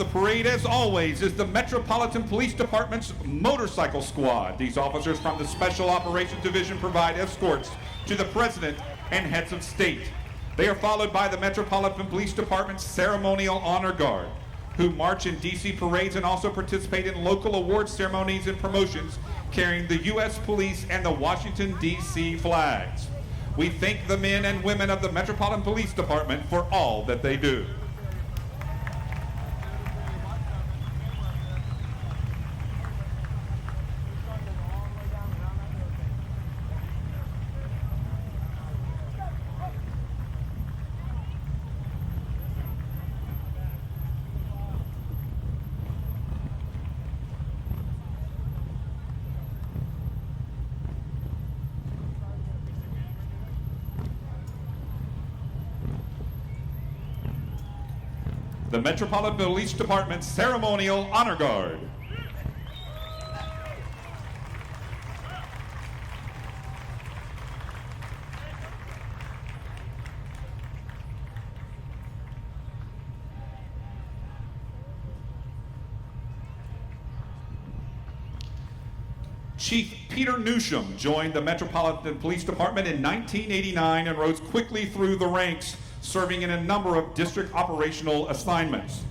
The parade, as always, is the Metropolitan Police Department's motorcycle squad. These officers from the Special Operations Division provide escorts to the President and heads of state. They are followed by the Metropolitan Police Department's Ceremonial Honor Guard, who march in D.C. parades and also participate in local award ceremonies and promotions carrying the U.S. Police and the Washington, D.C. flags. We thank the men and women of the Metropolitan Police Department for all that they do. The Metropolitan Police Department's Ceremonial Honor Guard. Chief Peter Newsham joined the Metropolitan Police Department in 1989 and rose quickly through the ranks, serving in a number of district operational assignments.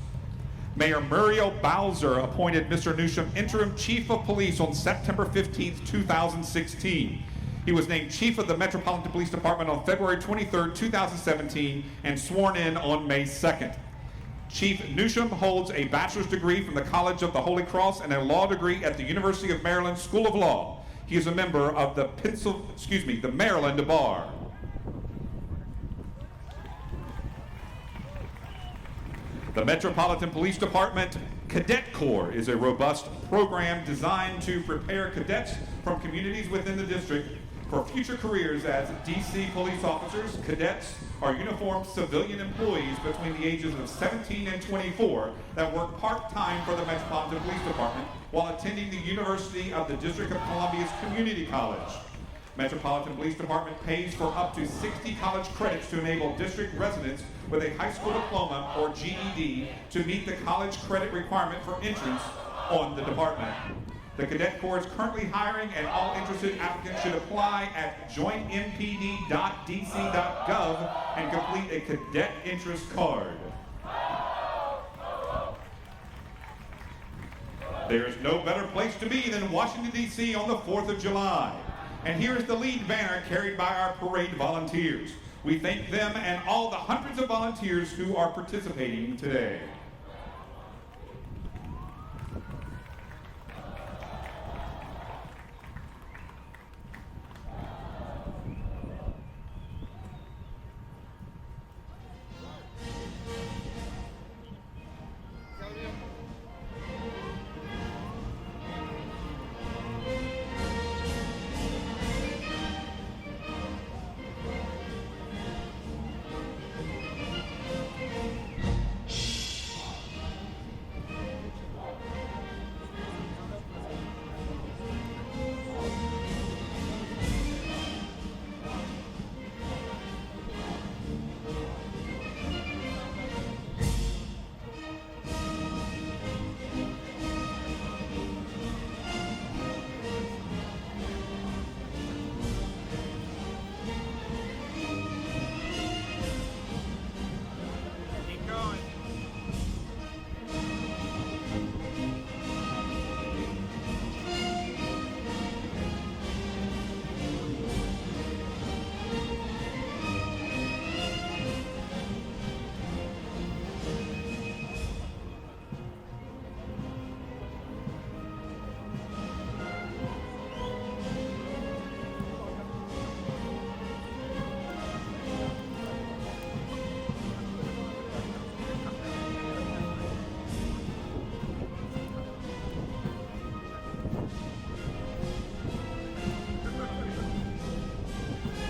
Mayor Muriel Bowser appointed Mr. Newsham interim chief of police on September 15, 2016. He was named chief of the Metropolitan Police Department on February 23, 2017, and sworn in on May 2nd. Chief Newsham holds a bachelor's degree from the College of the Holy Cross and a law degree at the University of Maryland School of Law. He is a member of the Maryland Bar. The Metropolitan Police Department Cadet Corps is a robust program designed to prepare cadets from communities within the district for future careers as D.C. police officers. Cadets are uniformed civilian employees between the ages of 17 and 24 that work part-time for the Metropolitan Police Department while attending the University of the District of Columbia's Community College. Metropolitan Police Department pays for up to 60 college credits to enable district residents with a high school diploma or GED to meet the college credit requirement for entrance on the department. The Cadet Corps is currently hiring, and all interested applicants should apply at jointmpd.dc.gov and complete a cadet interest card. There is no better place to be than Washington, D.C. on the 4th of July. And here is the lead banner carried by our parade volunteers. We thank them and all the hundreds of volunteers who are participating today.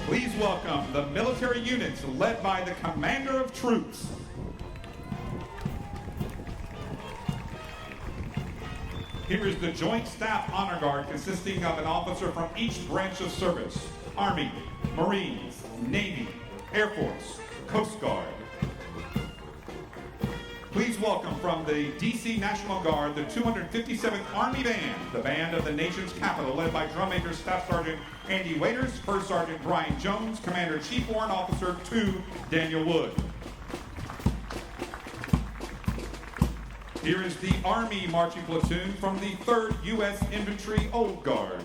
Please welcome the military units led by the Commander of Troops. Here is the Joint Staff Honor Guard consisting of an officer from each branch of service: Army, Marines, Navy, Air Force, Coast Guard. Please welcome from the D.C. National Guard, the 257th Army Band, the band of the nation's capital, led by drum major Staff Sergeant Andy Waiters, First Sergeant Brian Jones, Commander Chief Warrant Officer 2 Daniel Wood. Here is the Army Marching Platoon from the 3rd U.S. Infantry Old Guard.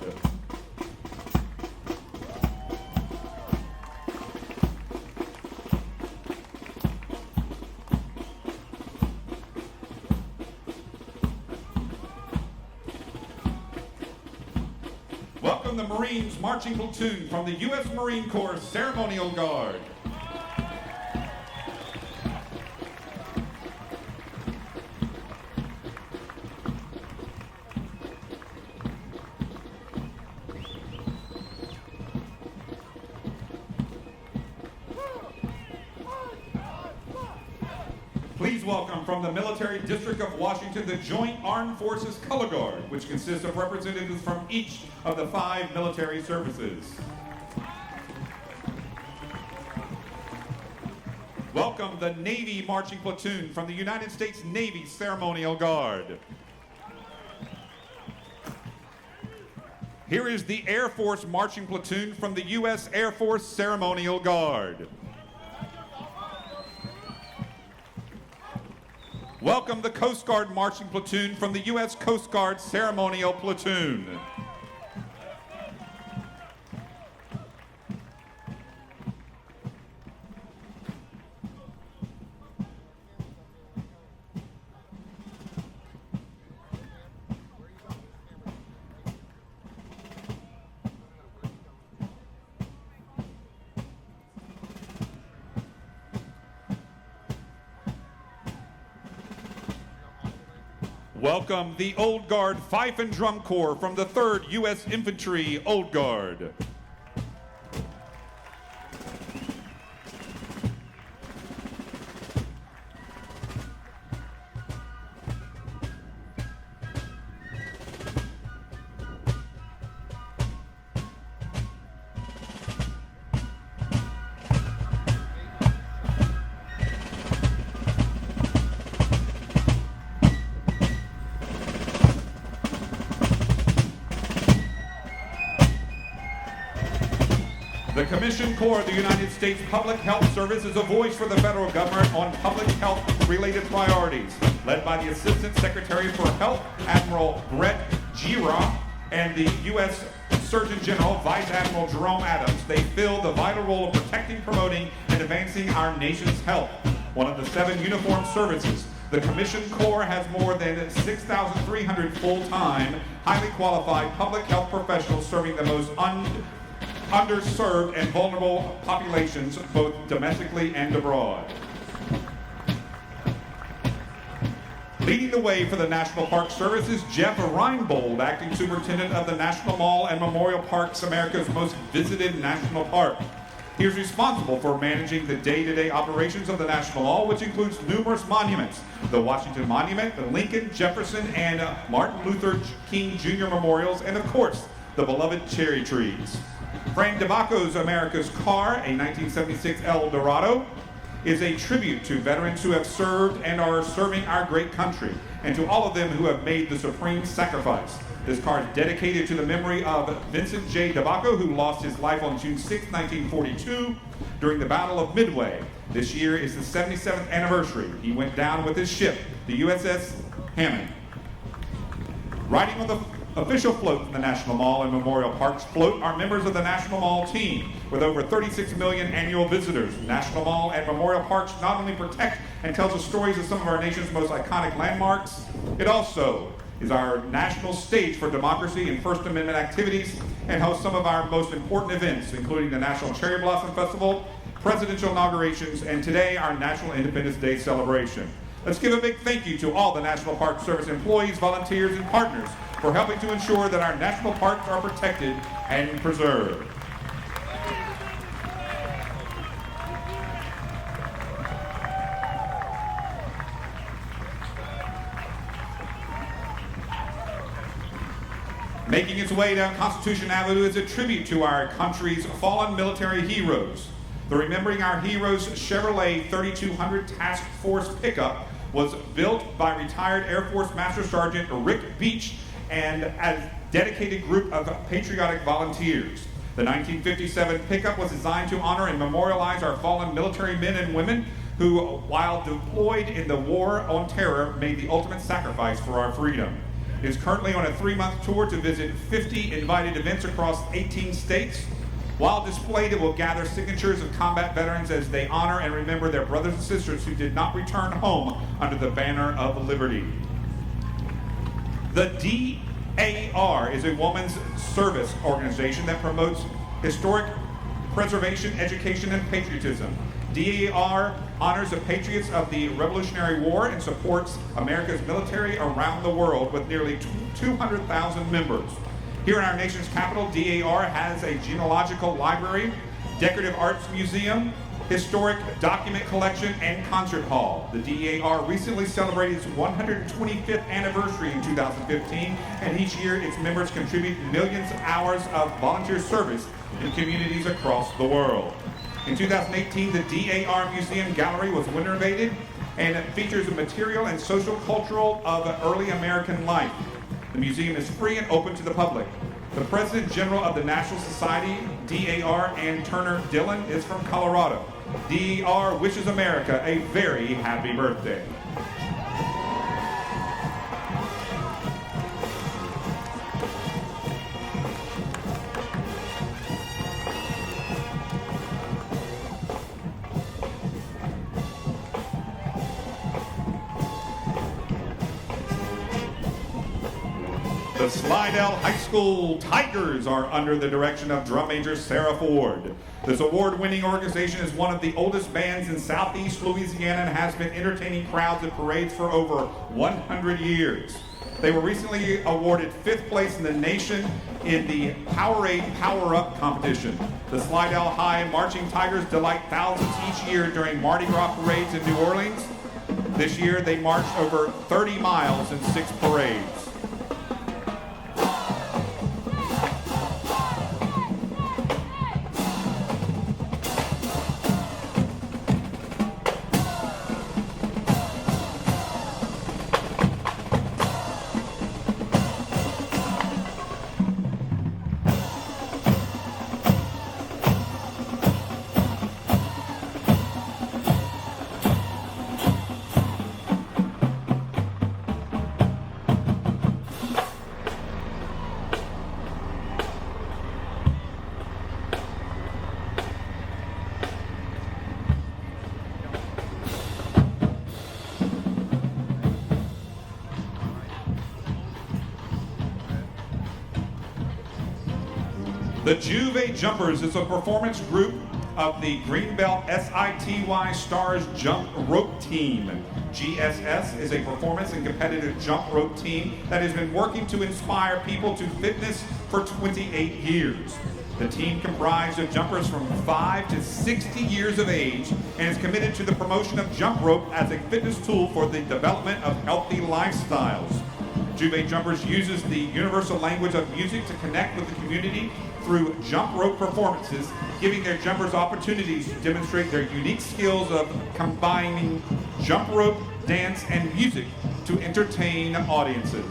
Welcome the Marines Marching Platoon from the U.S. Marine Corps Ceremonial Guard. Please welcome from the Military District of Washington, the Joint Armed Forces Color Guard, which consists of representatives from each of the 5 military services. Welcome the Navy Marching Platoon from the United States Navy Ceremonial Guard. Here is the Air Force Marching Platoon from the U.S. Air Force Ceremonial Guard. Welcome the Coast Guard Marching Platoon from the U.S. Coast Guard Ceremonial Platoon. Welcome the Old Guard Fife and Drum Corps from the 3rd U.S. Infantry Old Guard. The Commissioned Corps of the United States Public Health Service is a voice for the federal government on public health-related priorities, led by the Assistant Secretary for Health, Admiral Brett Gira, and the U.S. Surgeon General, Vice Admiral Jerome Adams. They fill the vital role of protecting, promoting, and advancing our nation's health. One of the 7 uniformed services, the Commissioned Corps has more than 6,300 full-time, highly qualified public health professionals serving the most underserved and vulnerable populations, both domestically and abroad. Leading the way for the National Park Service is Jeff Reinbold, Acting Superintendent of the National Mall and Memorial Parks, America's most visited national park. He is responsible for managing the day-to-day operations of the National Mall, which includes numerous monuments: the Washington Monument, the Lincoln, Jefferson, and Martin Luther King Jr. memorials, and of course, the beloved cherry trees. Frank DeBacco's America's Car, a 1976 El Dorado, is a tribute to veterans who have served and are serving our great country, and to all of them who have made the supreme sacrifice. This car is dedicated to the memory of Vincent J. DeBacco, who lost his life on June 6, 1942, during the Battle of Midway. This year is the 77th anniversary. He went down with his ship, the USS Hammond. Riding on the official float in the National Mall and Memorial Parks float are members of the National Mall team. With over 36 million annual visitors, National Mall and Memorial Parks not only protect and tells the stories of some of our nation's most iconic landmarks, it also is our national stage for democracy and First Amendment activities, and hosts some of our most important events, including the National Cherry Blossom Festival, presidential inaugurations, and today our National Independence Day celebration. Let's give a big thank you to all the National Park Service employees, volunteers, and partners for helping to ensure that our national parks are protected and preserved. Making its way down Constitution Avenue is a tribute to our country's fallen military heroes. The Remembering Our Heroes Chevrolet 3200 Task Force pickup was built by retired Air Force Master Sergeant Rick Beach and a dedicated group of patriotic volunteers. The 1957 pickup was designed to honor and memorialize our fallen military men and women who, while deployed in the War on Terror, made the ultimate sacrifice for our freedom. It is currently on a 3-month tour to visit 50 invited events across 18 states. While displayed, it will gather signatures of combat veterans as they honor and remember their brothers and sisters who did not return home under the banner of liberty. The DAR is a women's service organization that promotes historic preservation, education, and patriotism. DAR honors the patriots of the Revolutionary War and supports America's military around the world with nearly 200,000 members. Here in our nation's capital, DAR has a genealogical library, decorative arts museum, historic document collection, and concert hall. The DAR recently celebrated its 125th anniversary in 2015, and each year its members contribute millions of hours of volunteer service in communities across the world. In 2018, the DAR Museum Gallery was renovated and it features the material and social cultural of early American life. The museum is free and open to the public. The President General of the National Society, DAR, Ann Turner Dillon, is from Colorado. DAR wishes America a very happy birthday. The Slidell High School Tigers are under the direction of drum major Sarah Ford. This award-winning organization is one of the oldest bands in Southeast Louisiana and has been entertaining crowds at parades for over 100 years. They were recently awarded 5th place in the nation in the Powerade Power Up competition. The Slidell High Marching Tigers delight thousands each year during Mardi Gras parades in New Orleans. This year they marched over 30 miles in 6 parades. The Juve Jumpers is a performance group of the Greenbelt SITY Stars Jump Rope Team. GSS is a performance and competitive jump rope team that has been working to inspire people to fitness for 28 years. The team comprised of jumpers from 5 to 60 years of age and is committed to the promotion of jump rope as a fitness tool for the development of healthy lifestyles. Juve Jumpers uses the universal language of music to connect with the community through jump rope performances, giving their jumpers opportunities to demonstrate their unique skills of combining jump rope, dance, and music to entertain audiences.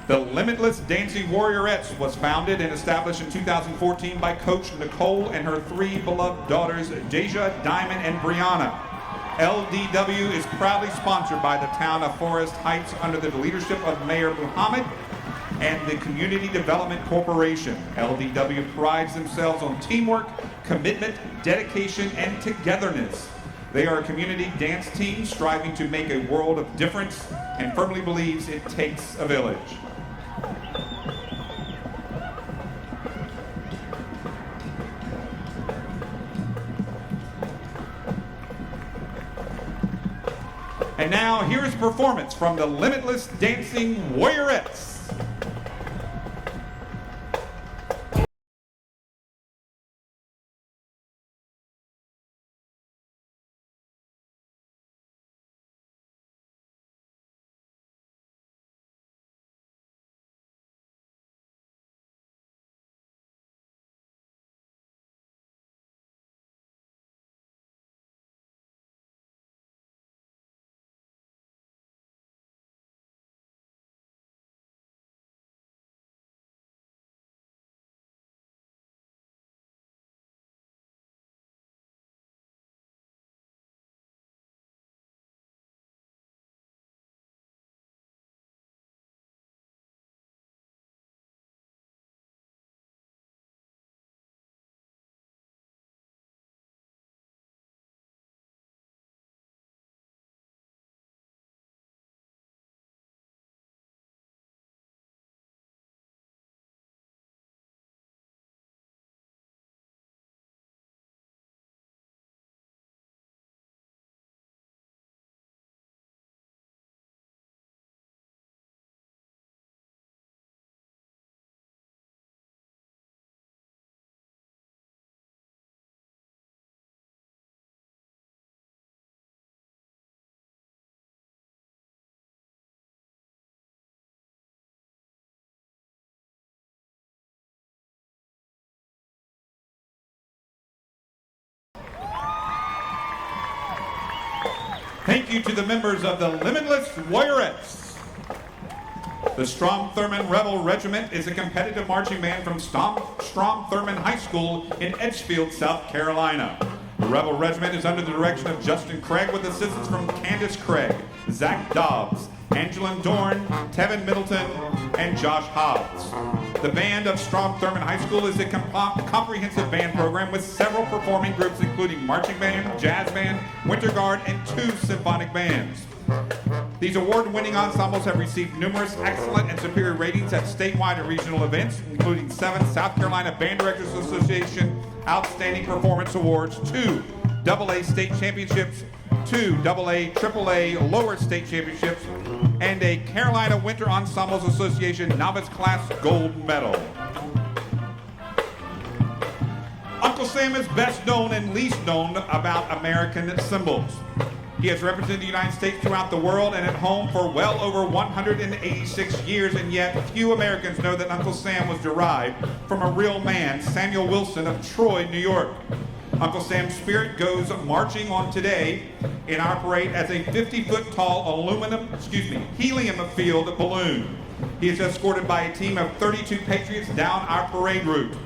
The Limitless Dancing Warriorettes was founded and established in 2014 by Coach Nicole and her 3 beloved daughters, Deja, Diamond, and Brianna. LDW is proudly sponsored by the town of Forest Heights under the leadership of Mayor Muhammad and the Community Development Corporation. LDW prides themselves on teamwork, commitment, dedication, and togetherness. They are a community dance team striving to make a world of difference and firmly believes it takes a village. And now, here is a performance from the Limitless Dancing Warriorettes. Thank you to the members of the Limitless Warriorettes. The Strom Thurmond Rebel Regiment is a competitive marching band from Strom Thurmond High School in Edgefield, South Carolina. The Rebel Regiment is under the direction of Justin Craig with assistance from Candace Craig, Zach Dobbs, Angelin Dorn, Tevin Middleton, and Josh Hobbs. The band of Strom Thurmond High School is a comprehensive band program with several performing groups including marching band, jazz band, winter guard, and 2 symphonic bands. These award-winning ensembles have received numerous excellent and superior ratings at statewide and regional events, including 7 South Carolina Band Directors Association Outstanding Performance Awards, 2 AA State Championships, 2 AA, AAA Lower State Championships, and a Carolina Winter Ensembles Association Novice Class Gold Medal. Uncle Sam is best known and least known about American symbols. He has represented the United States throughout the world and at home for well over 186 years, and yet few Americans know that Uncle Sam was derived from a real man, Samuel Wilson of Troy, New York. Uncle Sam's spirit goes marching on today in our parade as a 50-foot tall helium-filled balloon. He is escorted by a team of 32 patriots down our parade route.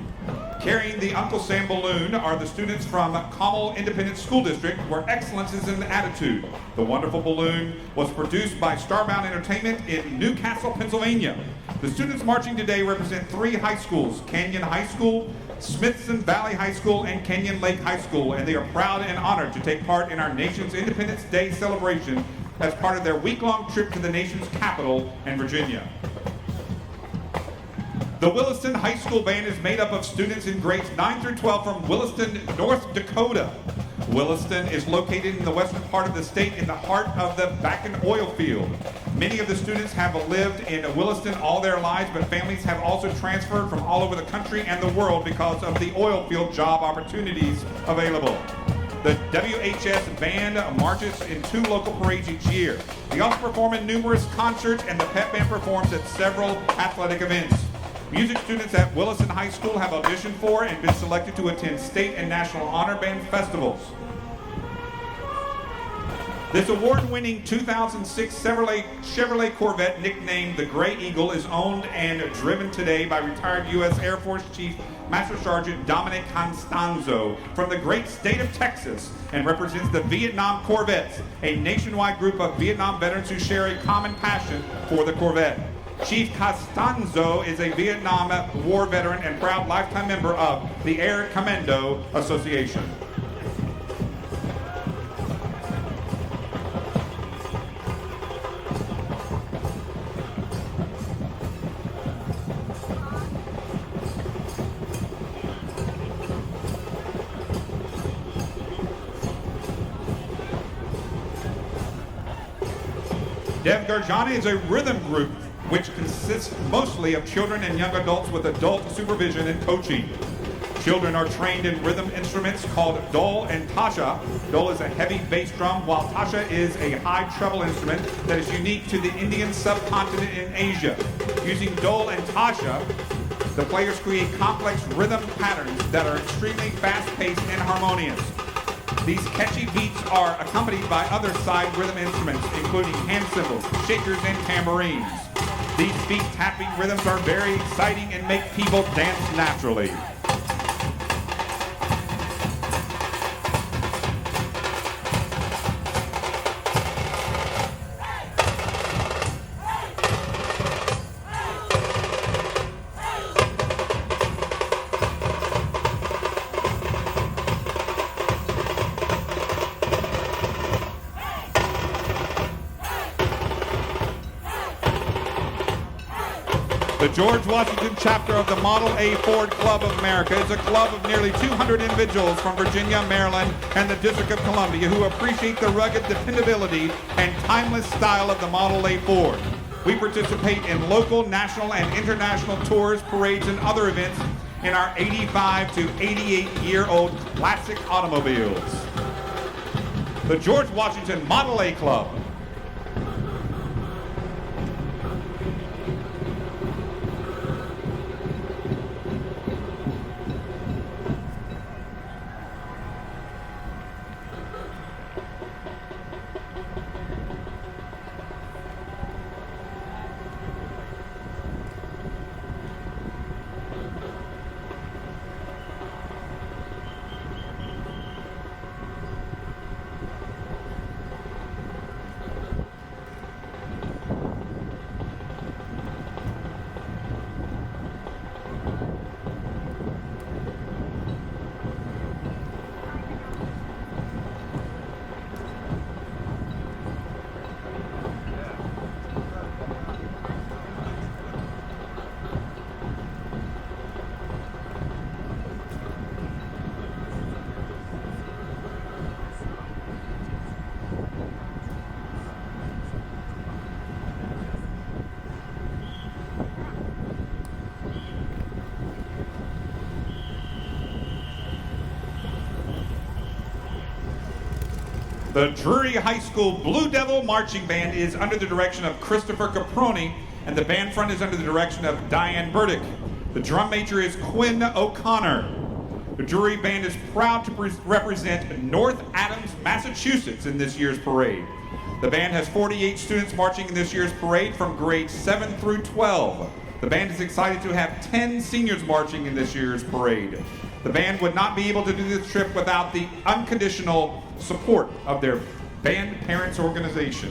Carrying the Uncle Sam balloon are the students from Commel Independent School District, where excellence is an attitude. The wonderful balloon was produced by Starbound Entertainment in Newcastle, Pennsylvania. The students marching today represent 3 high schools: Canyon High School, Smithson Valley High School, and Canyon Lake High School, and they are proud and honored to take part in our nation's Independence Day celebration as part of their week-long trip to the nation's capital in Virginia. The Williston High School Band is made up of students in grades 9 through 12 from Williston, North Dakota. Williston is located in the western part of the state in the heart of the Bakken oil field. Many of the students have lived in Williston all their lives, but families have also transferred from all over the country and the world because of the oil field job opportunities available. The WHS Band marches in 2 local parades each year. They also perform in numerous concerts, and the pep band performs at several athletic events. Music students at Williston High School have auditioned for and been selected to attend state and national honor band festivals. This award-winning 2006 Chevrolet Corvette, nicknamed the Gray Eagle, is owned and driven today by retired U.S. Air Force Chief Master Sergeant Dominic Constanzo from the great state of Texas, and represents the Vietnam Corvettes, a nationwide group of Vietnam veterans who share a common passion for the Corvette. Chief Costanzo is a Vietnam War veteran and proud lifetime member of the Air Commando Association. Dev Garjani is a rhythm group which consists mostly of children and young adults with adult supervision and coaching. Children are trained in rhythm instruments called dol and tasha. Dol is a heavy bass drum, while tasha is a high treble instrument that is unique to the Indian subcontinent in Asia. Using dol and tasha, the players create complex rhythm patterns that are extremely fast-paced and harmonious. These catchy beats are accompanied by other side rhythm instruments, including hand cymbals, shakers, and tambourines. These beat-tapping rhythms are very exciting and make people dance naturally. The George Washington chapter of the Model A Ford Club of America is a club of nearly 200 individuals from Virginia, Maryland, and the District of Columbia who appreciate the rugged dependability and timeless style of the Model A Ford. We participate in local, national, and international tours, parades, and other events in our 85 to 88-year-old classic automobiles. The George Washington Model A Club. The Drury High School Blue Devil Marching Band is under the direction of Christopher Caproni, and the band front is under the direction of Diane Burdick. The drum major is Quinn O'Connor. The Drury Band is proud to represent North Adams, Massachusetts in this year's parade. The band has 48 students marching in this year's parade from grades 7 through 12. The band is excited to have 10 seniors marching in this year's parade. The band would not be able to do this trip without the unconditional support of their band parents organization.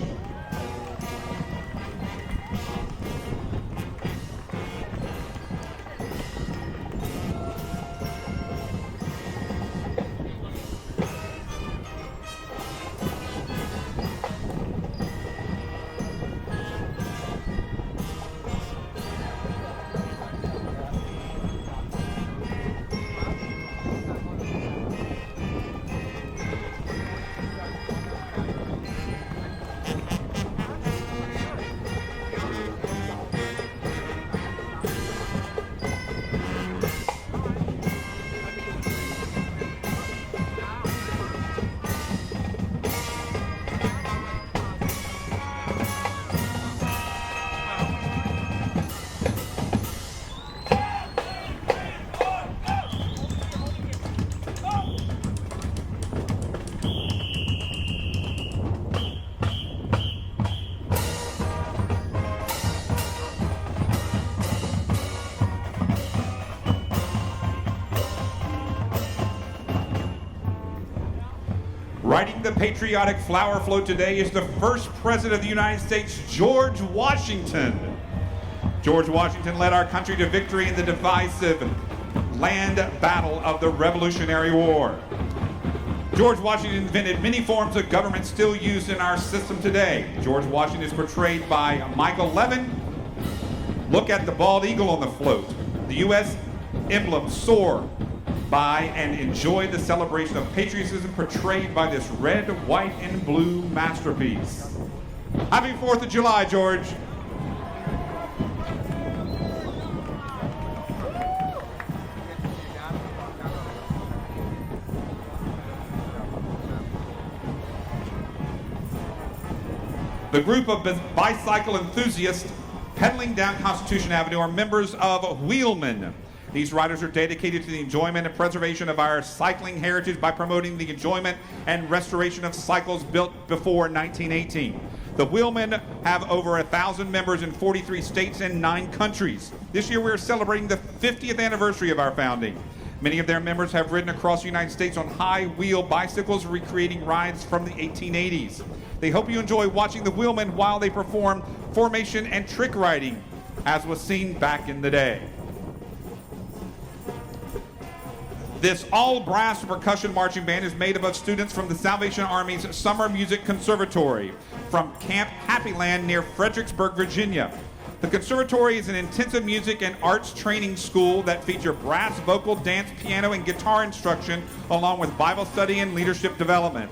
Riding the patriotic flower float today is the first President of the United States, George Washington. George Washington led our country to victory in the divisive land battle of the Revolutionary War. George Washington invented many forms of government still used in our system today. George Washington is portrayed by Michael Levin. Look at the bald eagle on the float. The U.S. emblem soar by and enjoy the celebration of patriotism portrayed by this red, white, and blue masterpiece. Happy 4th of July, George. The group of bicycle enthusiasts pedaling down Constitution Avenue are members of Wheelmen. These riders are dedicated to the enjoyment and preservation of our cycling heritage by promoting the enjoyment and restoration of cycles built before 1918. The Wheelmen have over 1,000 members in 43 states and 9 countries. This year we are celebrating the 50th anniversary of our founding. Many of their members have ridden across the United States on high-wheel bicycles, recreating rides from the 1880s. They hope you enjoy watching the Wheelmen while they perform formation and trick riding, as was seen back in the day. This all-brass percussion marching band is made up of students from the Salvation Army's Summer Music Conservatory from Camp Happy Land near Fredericksburg, Virginia. The conservatory is an intensive music and arts training school that features brass, vocal, dance, piano, and guitar instruction, along with Bible study and leadership development.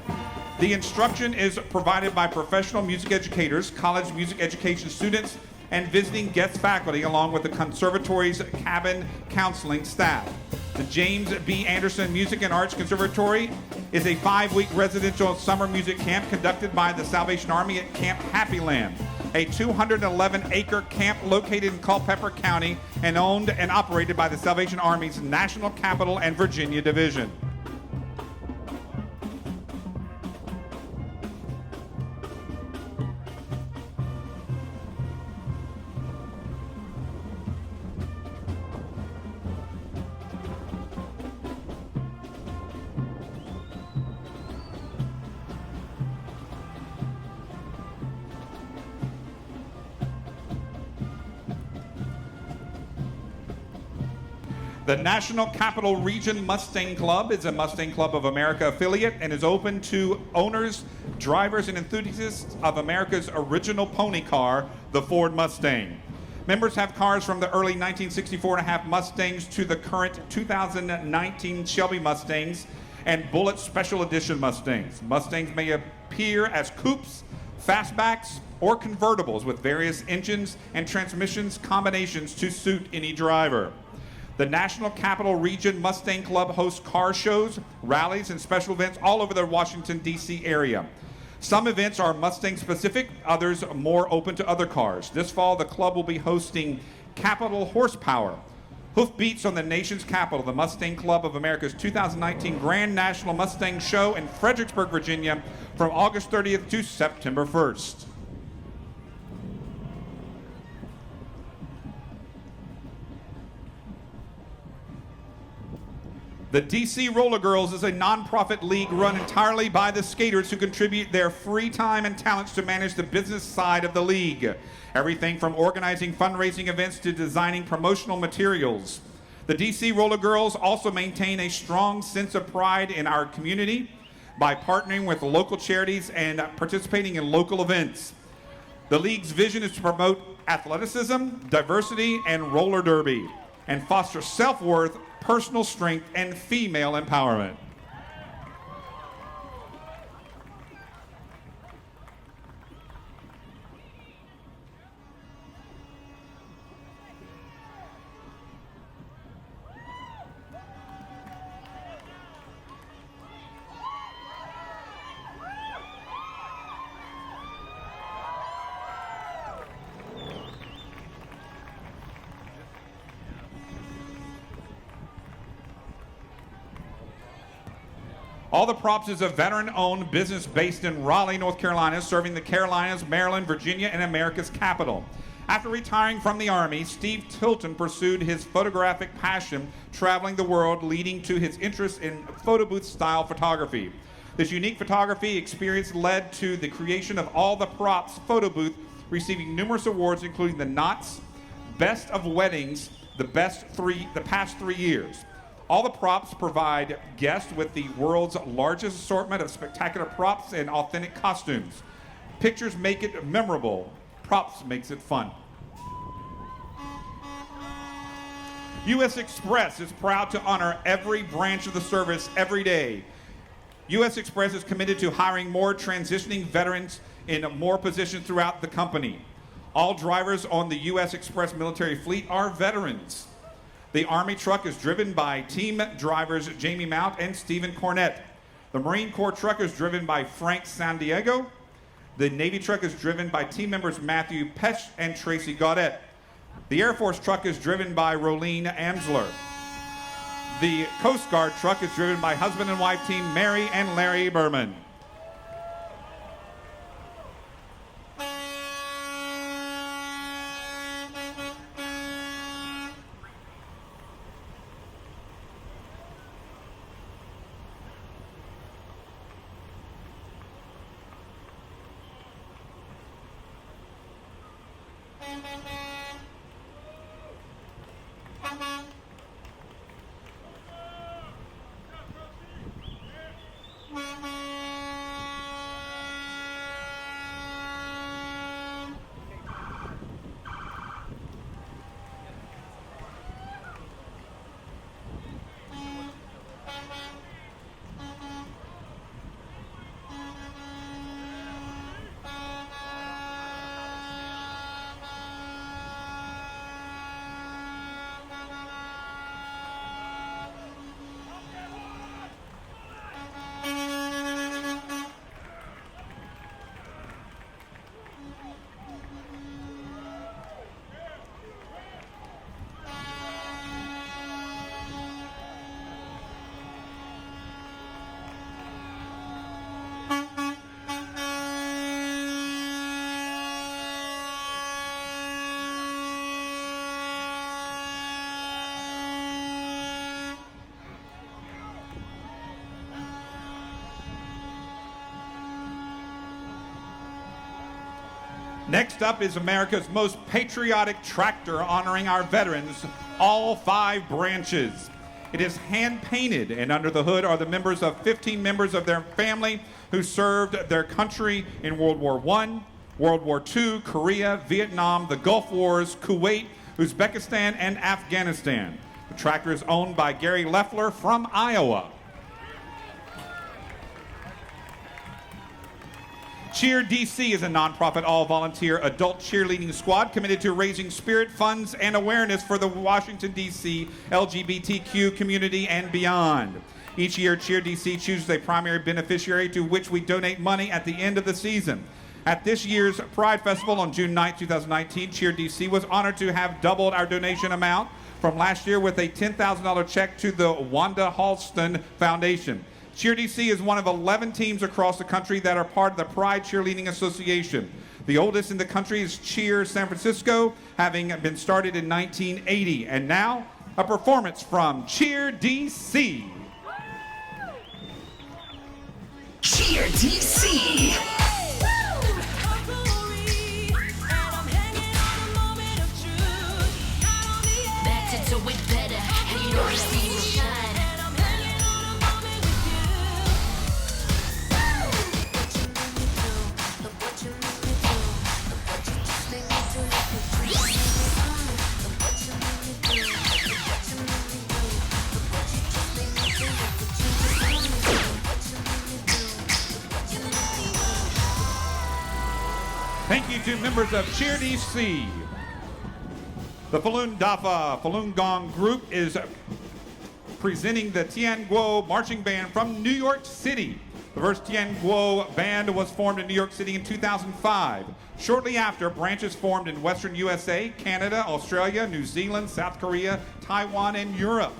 The instruction is provided by professional music educators, college music education students, and visiting guest faculty, along with the conservatory's cabin counseling staff. The James B. Anderson Music and Arts Conservatory is a 5-week residential summer music camp conducted by the Salvation Army at Camp Happy Land, a 211-acre camp located in Culpeper County and owned and operated by the Salvation Army's National Capital and Virginia Division. The National Capital Region Mustang Club is a Mustang Club of America affiliate and is open to owners, drivers, and enthusiasts of America's original pony car, the Ford Mustang. Members have cars from the early 1964 and a half Mustangs to the current 2019 Shelby Mustangs and Bullitt Special Edition Mustangs. Mustangs may appear as coupes, fastbacks, or convertibles with various engines and transmissions combinations to suit any driver. The National Capital Region Mustang Club hosts car shows, rallies, and special events all over the Washington, D.C. area. Some events are Mustang-specific, others more open to other cars. This fall, the club will be hosting Capital Horsepower, hoofbeats on the nation's capital, the Mustang Club of America's 2019 Grand National Mustang Show in Fredericksburg, Virginia, from August 30th to September 1st. The DC Roller Girls is a nonprofit league run entirely by the skaters who contribute their free time and talents to manage the business side of the league. Everything from organizing fundraising events to designing promotional materials. The DC Roller Girls also maintain a strong sense of pride in our community by partnering with local charities and participating in local events. The league's vision is to promote athleticism, diversity, and roller derby, and foster self-worth, personal strength, and female empowerment. All the Props is a veteran-owned business based in Raleigh, North Carolina, serving the Carolinas, Maryland, Virginia, and America's capital. After retiring from the Army, Steve Tilton pursued his photographic passion, traveling the world, leading to his interest in photo booth-style photography. This unique photography experience led to the creation of All the Props photo booth, receiving numerous awards, including the Knott's Best of Weddings the past 3 years. All the Props provide guests with the world's largest assortment of spectacular props and authentic costumes. Pictures make it memorable. Props makes it fun. U.S. Express is proud to honor every branch of the service every day. U.S. Express is committed to hiring more transitioning veterans in more positions throughout the company. All drivers on the U.S. Express military fleet are veterans. The Army truck is driven by team drivers Jamie Mount and Stephen Cornett. The Marine Corps truck is driven by Frank Sandiego. The Navy truck is driven by team members Matthew Pesch and Tracy Gaudette. The Air Force truck is driven by Rolene Amsler. The Coast Guard truck is driven by husband and wife team Mary and Larry Berman. Next up is America's most patriotic tractor honoring our veterans, all 5 branches. It is hand-painted, and under the hood are the members of 15 members of their family who served their country in World War I, World War II, Korea, Vietnam, the Gulf Wars, Kuwait, Uzbekistan, and Afghanistan. The tractor is owned by Gary Leffler from Iowa. Cheer DC is a nonprofit all-volunteer adult cheerleading squad committed to raising spirit, funds, and awareness for the Washington, D.C. LGBTQ community and beyond. Each year, Cheer DC chooses a primary beneficiary to which we donate money at the end of the season. At this year's Pride Festival on June 9, 2019, Cheer DC was honored to have doubled our donation amount from last year with a $10,000 check to the Wanda Halston Foundation. Cheer DC is one of 11 teams across the country that are part of the Pride Cheerleading Association. The oldest in the country is Cheer San Francisco, having been started in 1980. And now, a performance from Cheer DC. Cheer DC. Thank you to members of Cheer DC. The Falun Gong group is presenting the Tianguo Marching Band from New York City. The first Tianguo band was formed in New York City in 2005. Shortly after, branches formed in Western USA, Canada, Australia, New Zealand, South Korea, Taiwan, and Europe.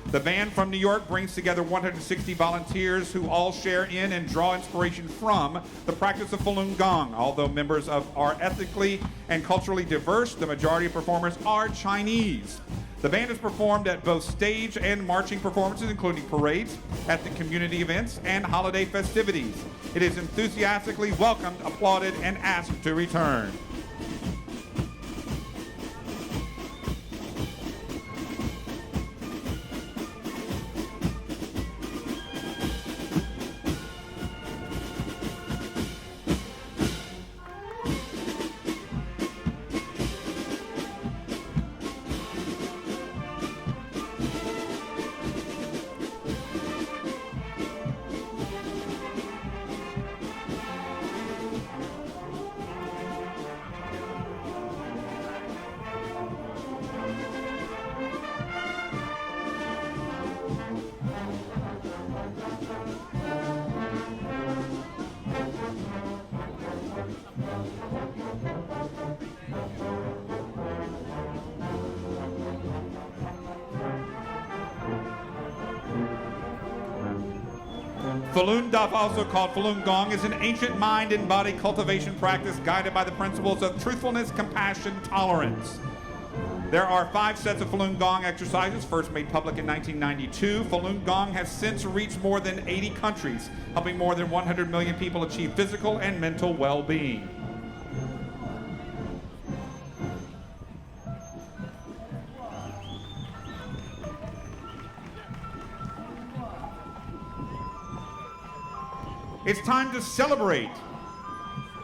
The band from New York brings together 160 volunteers who all share in and draw inspiration from the practice of Falun Gong. Although members are ethnically and culturally diverse, the majority of performers are Chinese. The band has performed at both stage and marching performances, including parades, at the community events, and holiday festivities. It is enthusiastically welcomed, applauded, and asked to return. Falun Dafa, also called Falun Gong, is an ancient mind and body cultivation practice guided by the principles of truthfulness, compassion, tolerance. There are 5 sets of Falun Gong exercises, first made public in 1992. Falun Gong has since reached more than 80 countries, helping more than 100 million people achieve physical and mental well-being. It's time to celebrate.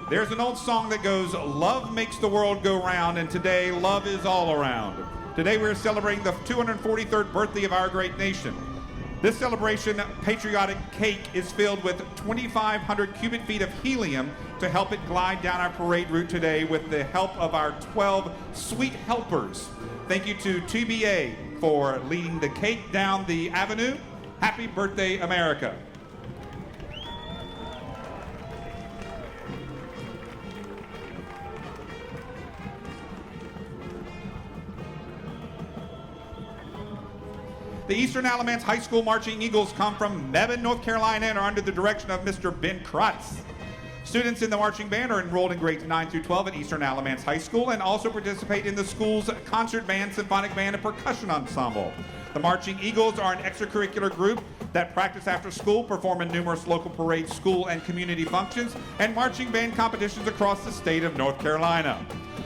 There's an old song that goes, "Love makes the world go round," and today, love is all around. Today, we're celebrating the 243rd birthday of our great nation. This celebration, patriotic cake, is filled with 2,500 cubic feet of helium to help it glide down our parade route today with the help of our 12 sweet helpers. Thank you to TBA for leading the cake down the avenue. Happy birthday, America. The Eastern Alamance High School Marching Eagles come from Mebane, North Carolina, and are under the direction of Mr. Ben Kratz. Students in the marching band are enrolled in grades 9 through 12 at Eastern Alamance High School and also participate in the school's concert band, symphonic band, and percussion ensemble. The Marching Eagles are an extracurricular group that practice after school, perform in numerous local parades, school and community functions, and marching band competitions across the state of North Carolina.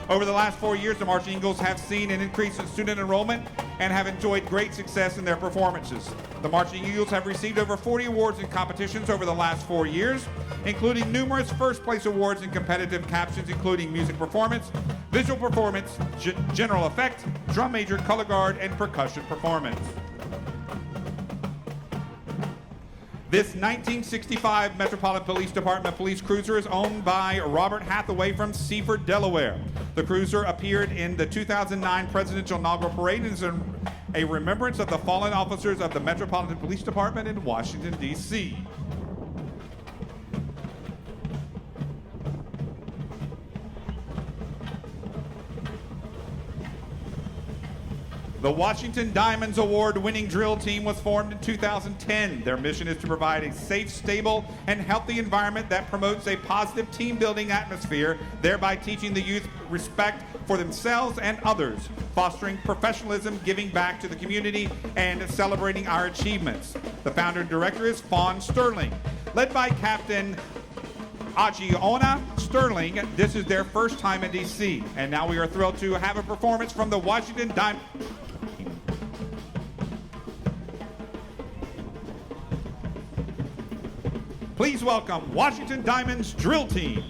Over the last 4 years, the Marching Eagles have seen an increase in student enrollment and have enjoyed great success in their performances. The Marching Eagles have received over 40 awards in competitions over the last 4 years, including numerous first-place awards in competitive captions, including music performance, visual performance, general effect, drum major, color guard, and percussion performance. This 1965 Metropolitan Police Department police cruiser is owned by Robert Hathaway from Seaford, Delaware. The cruiser appeared in the 2009 Presidential Inaugural Parade and is a remembrance of the fallen officers of the Metropolitan Police Department in Washington, D.C. The Washington Diamonds Award-winning drill team was formed in 2010. Their mission is to provide a safe, stable, and healthy environment that promotes a positive team-building atmosphere, thereby teaching the youth respect for themselves and others, fostering professionalism, giving back to the community, and celebrating our achievements. The founder and director is Fawn Sterling. Led by Captain Ajiona Sterling, this is their first time in D.C. And now we are thrilled to have a performance from the Washington Diamonds. Please welcome Washington Diamonds Drill Team.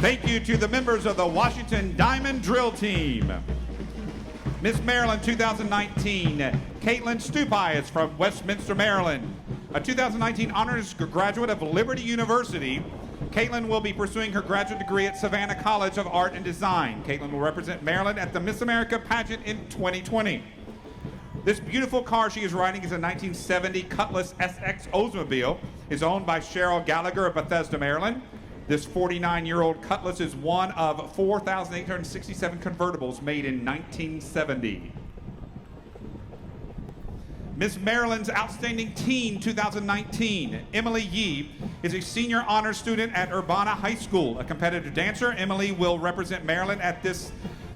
Thank you to the members of the Washington Diamond Drill Team. Miss Maryland 2019, Caitlin Stupius from Westminster, Maryland. A 2019 honors graduate of Liberty University, Caitlin will be pursuing her graduate degree at Savannah College of Art and Design. Caitlin will represent Maryland at the Miss America pageant in 2020. This beautiful car she is riding is a 1970 Cutlass SX Oldsmobile. It's owned by Cheryl Gallagher of Bethesda, Maryland. This 49-year-old Cutlass is one of 4,867 convertibles made in 1970. Miss Maryland's Outstanding Teen 2019, Emily Yee, is a senior honors student at Urbana High School. A competitive dancer, Emily will represent Maryland at this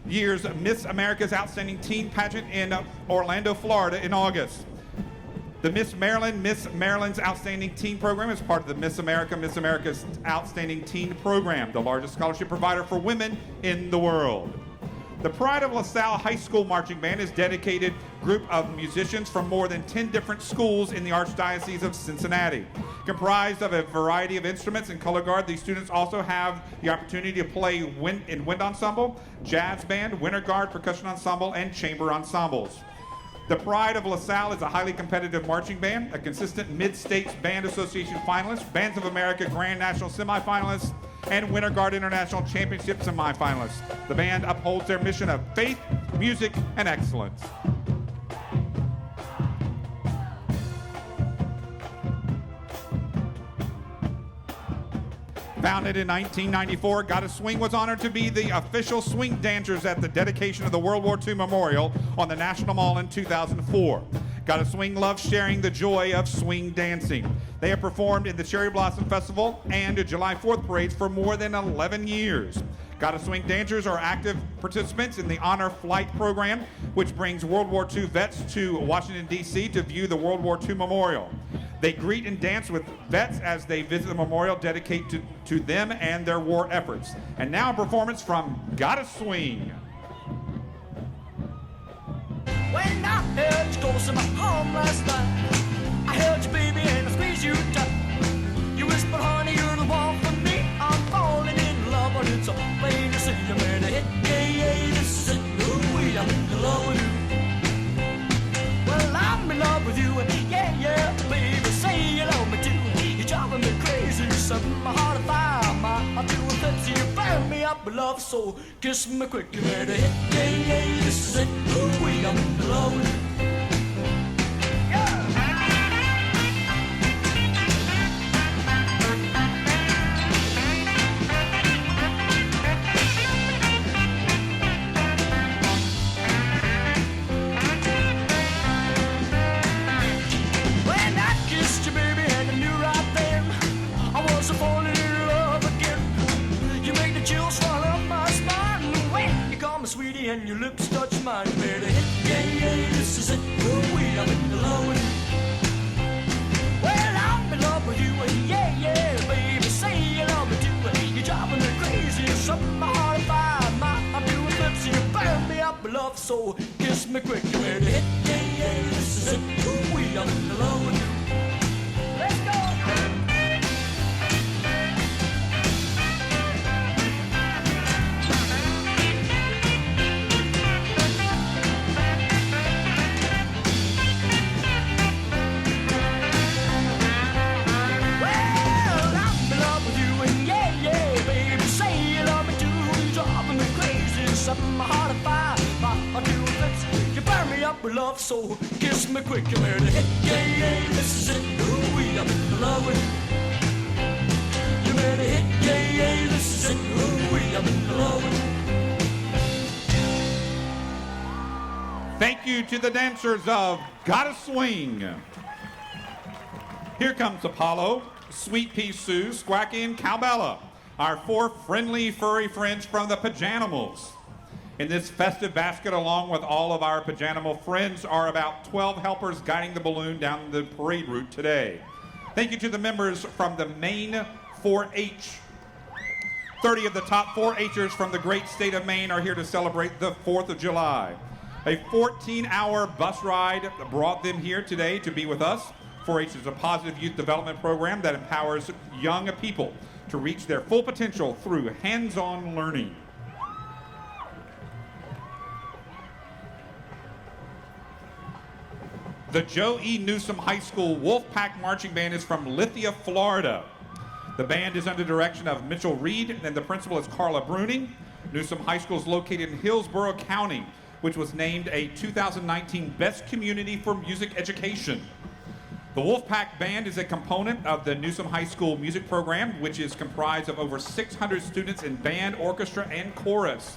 year's Miss America's Outstanding Teen pageant in Orlando, Florida in August. The Miss Maryland's Outstanding Teen Program is part of the Miss America's Outstanding Teen Program, the largest scholarship provider for women in the world. The Pride of LaSalle High School Marching Band is a dedicated group of musicians from more than 10 different schools in the Archdiocese of Cincinnati. Comprised of a variety of instruments and color guard, these students also have the opportunity to play in wind ensemble, jazz band, winter guard, percussion ensemble, and chamber ensembles. The Pride of LaSalle is a highly competitive marching band, a consistent Mid-States Band Association finalist, Bands of America Grand National semifinalist, and Winter Guard International Championship semifinalists. The band upholds their mission of faith, music, and excellence. Founded in 1994, Gotta Swing was honored to be the official swing dancers at the dedication of the World War II Memorial on the National Mall in 2004. Gotta Swing loves sharing the joy of swing dancing. They have performed in the Cherry Blossom Festival and July 4th parades for more than 11 years. Gotta Swing dancers are active participants in the Honor Flight program, which brings World War II vets to Washington, D.C. to view the World War II Memorial. They greet and dance with vets as they visit the memorial dedicated to them and their war efforts. And now a performance from Gotta Swing. When I heard you close to my home last night, I held you, baby, and I squeezed you tight. You whispered, honey, you're the one for set my heart on fire. My two lips, you burn me up with love, so kiss me quick, you better hit. Yeah, yeah, this is it. Ooh, we I'm in love with you. Sweetie, and your lips touch mine, better hit. Yeah, yeah, this is it. Ooh, I'm in love with you. Well, I'm in love with you, and yeah, yeah, baby, say you love me too. You're driving me crazy, you set my heart on fire. My two lips, you burn me up with love, so kiss me quick, you better hit. Yeah, yeah, this is it. Ooh, I'm in love with you. Let's go. My heart on fire, my two lips, you burn me up with love, so kiss me quick, you better hit. Yeah, yeah, this is it. Ooh, I'm in love with you. You better hit. Yeah, yeah, this is it. Ooh, I'm in love with you. Thank you to the dancers of Gotta Swing. Here comes Apollo, Sweet Pea Sue, Squacky, and Cowbella, our four friendly furry friends from the Pajanimals. In this festive basket, along with all of our Pajanimal friends, are about 12 helpers guiding the balloon down the parade route today. Thank you to the members from the Maine 4-H. 30 of the top 4-Hers from the great state of Maine are here to celebrate the 4th of July. A 14-hour bus ride brought them here today to be with us. 4-H is a positive youth development program that empowers young people to reach their full potential through hands-on learning. The Joe E. Newsom High School Wolfpack Marching Band is from Lithia, Florida. The band is under direction of Mitchell Reed, and the principal is Carla Bruning. Newsom High School is located in Hillsborough County, which was named a 2019 Best Community for Music Education. The Wolfpack Band is a component of the Newsom High School music program, which is comprised of over 600 students in band, orchestra, and chorus.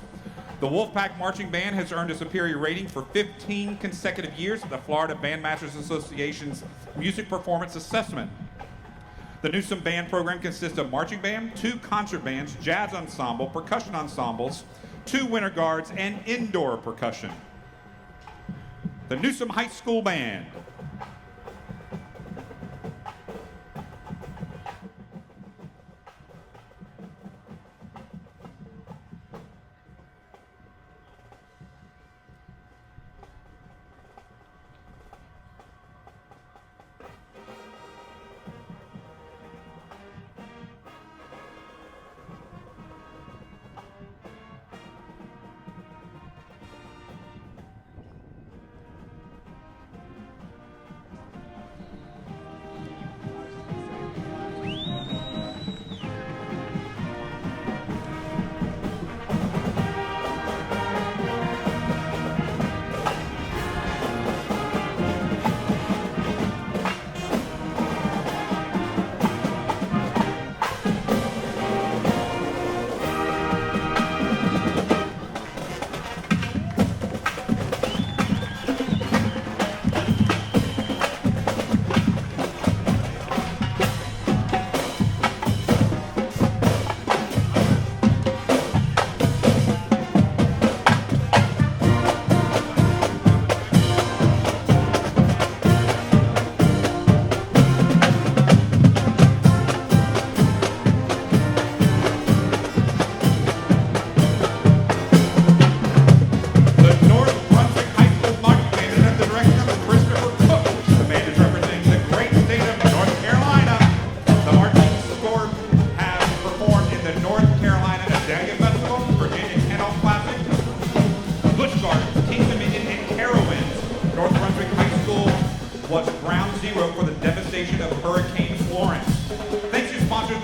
The Wolfpack Marching Band has earned a superior rating for 15 consecutive years at the Florida Bandmasters Association's Music Performance Assessment. The Newsom Band program consists of marching band, 2 concert bands, jazz ensemble, percussion ensembles, 2 winter guards, and indoor percussion. The Newsom High School Band.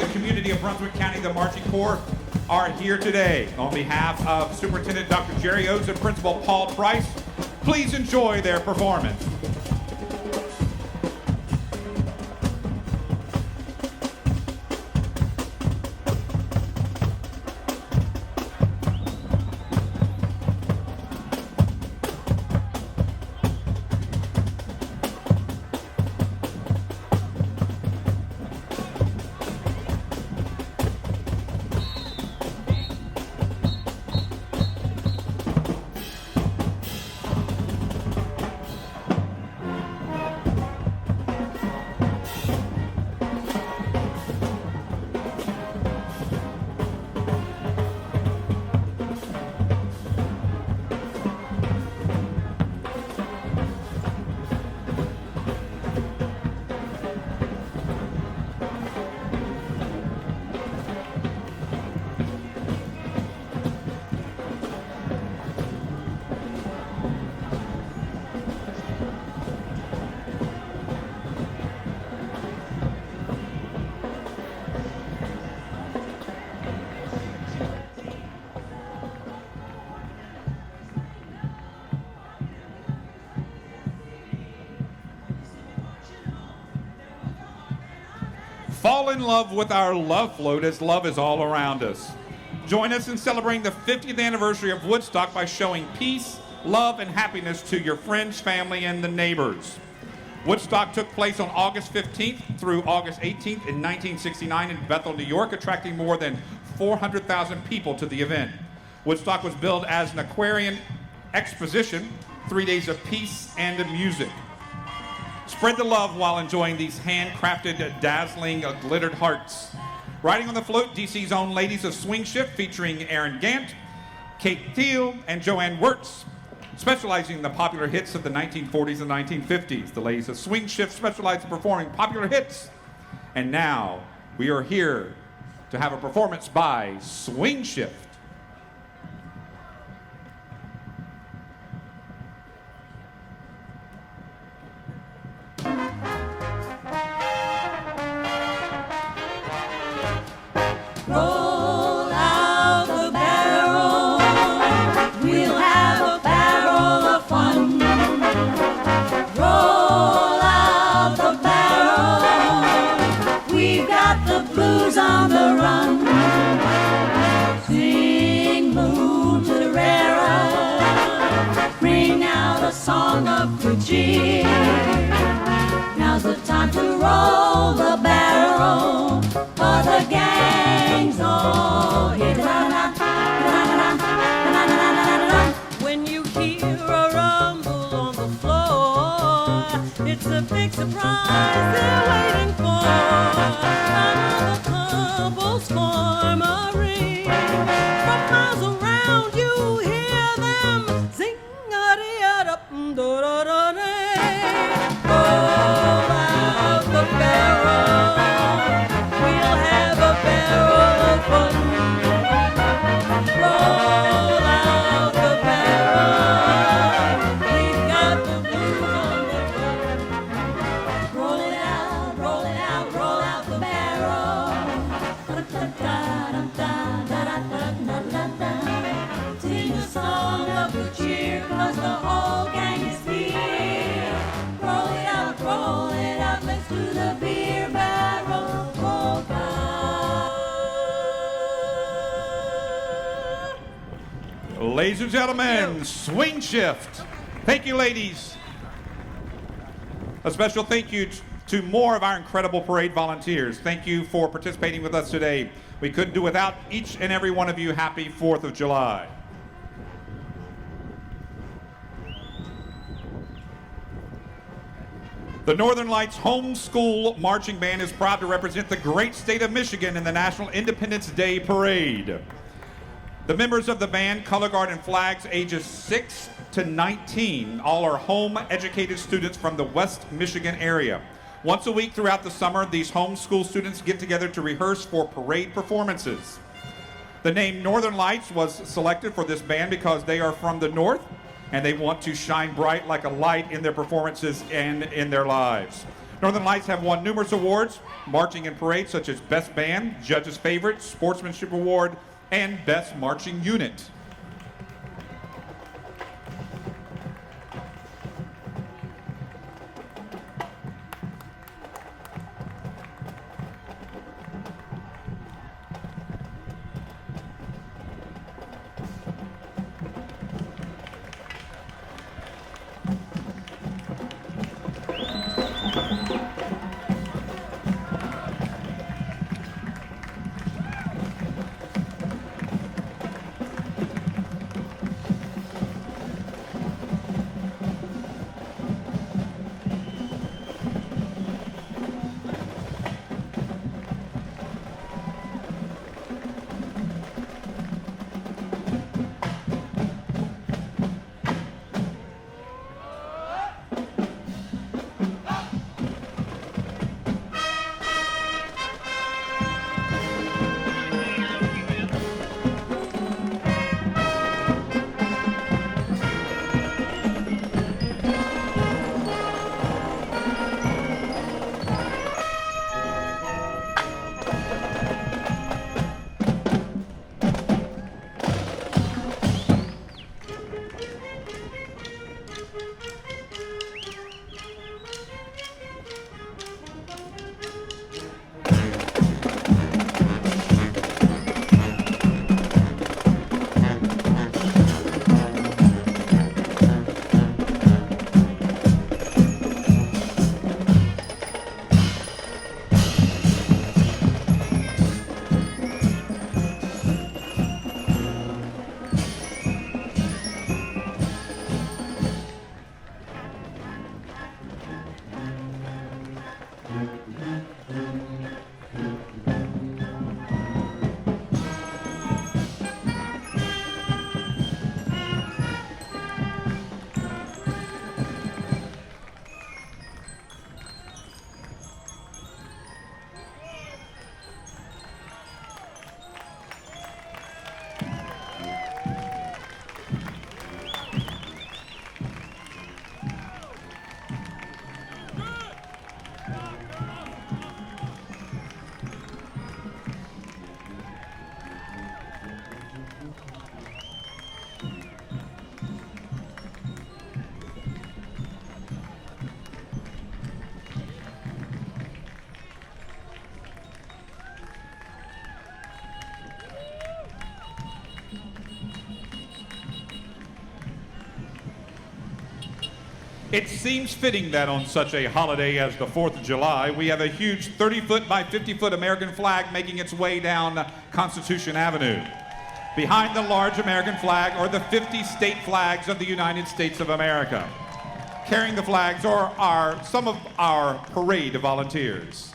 community of Brunswick County, the Marching Corps, are here today. On behalf of Superintendent Dr. Jerry Oates and Principal Paul Price, please enjoy their performance. Fall in love with our love float as love is all around us. Join us in celebrating the 50th anniversary of Woodstock by showing peace, love, and happiness to your friends, family, and the neighbors. Woodstock took place on August 15th through August 18th in 1969 in Bethel, New York, attracting more than 400,000 people to the event. Woodstock was billed as an equestrian exposition, 3 days of peace and music. Spread the love while enjoying these handcrafted, dazzling, glittered hearts. Riding on the float, DC's own Ladies of Swing Shift, featuring Erin Gant, Kate Thiel, and Joanne Wirtz, specializing in the popular hits of the 1940s and 1950s. The Ladies of Swing Shift specialize in performing popular hits. And now, we are here to have a performance by Swing Shift. Roll out the barrel, we'll have a barrel of fun. Roll out the barrel, we've got the blues on the run. Sing Moon to the Rara, bring out a song of good cheer. Now's the time to roll the barrel, for the gang's all here. When you hear a rumble on the floor, it's a big surprise they're waiting for. Another couple's formery. From miles around you hear them sing-a-dee-a-da-da-da-da. Roll out the barrel, we'll have a barrel of fun. Roll out the barrel, we've got the blues on the run. Roll it out, roll it out, roll out the barrel. Da-da-da-da-da-da-da-da-da-da. Sing a song of good cheer, 'cause the whole gang is here. Roll it out, let's do the beer barrel polka. Ladies and gentlemen, Swing Shift. Thank you, ladies. A special thank you to more of our incredible parade volunteers. Thank you for participating with us today. We couldn't do without each and every one of you. Happy 4th of July. The Northern Lights Homeschool Marching Band is proud to represent the great state of Michigan in the National Independence Day Parade. The members of the band, color guard, and flags ages 6 to 19, all are home-educated students from the West Michigan area. Once a week throughout the summer, these homeschool students get together to rehearse for parade performances. The name Northern Lights was selected for this band because they are from the North, and they want to shine bright like a light in their performances and in their lives. Northern Lights have won numerous awards, marching in parades such as Best Band, Judge's Favorite, Sportsmanship Award, and Best Marching Unit. It seems fitting that on such a holiday as the 4th of July, we have a huge 30-foot by 50-foot American flag making its way down Constitution Avenue. Behind the large American flag are the 50 state flags of the United States of America. Carrying the flags are some of our parade volunteers.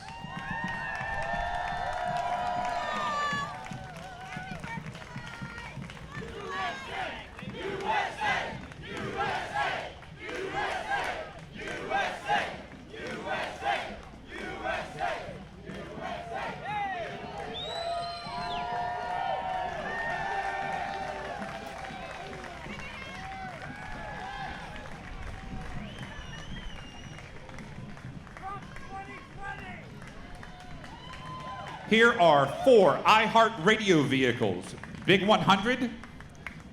Here are 4 iHeartRadio vehicles. Big 100,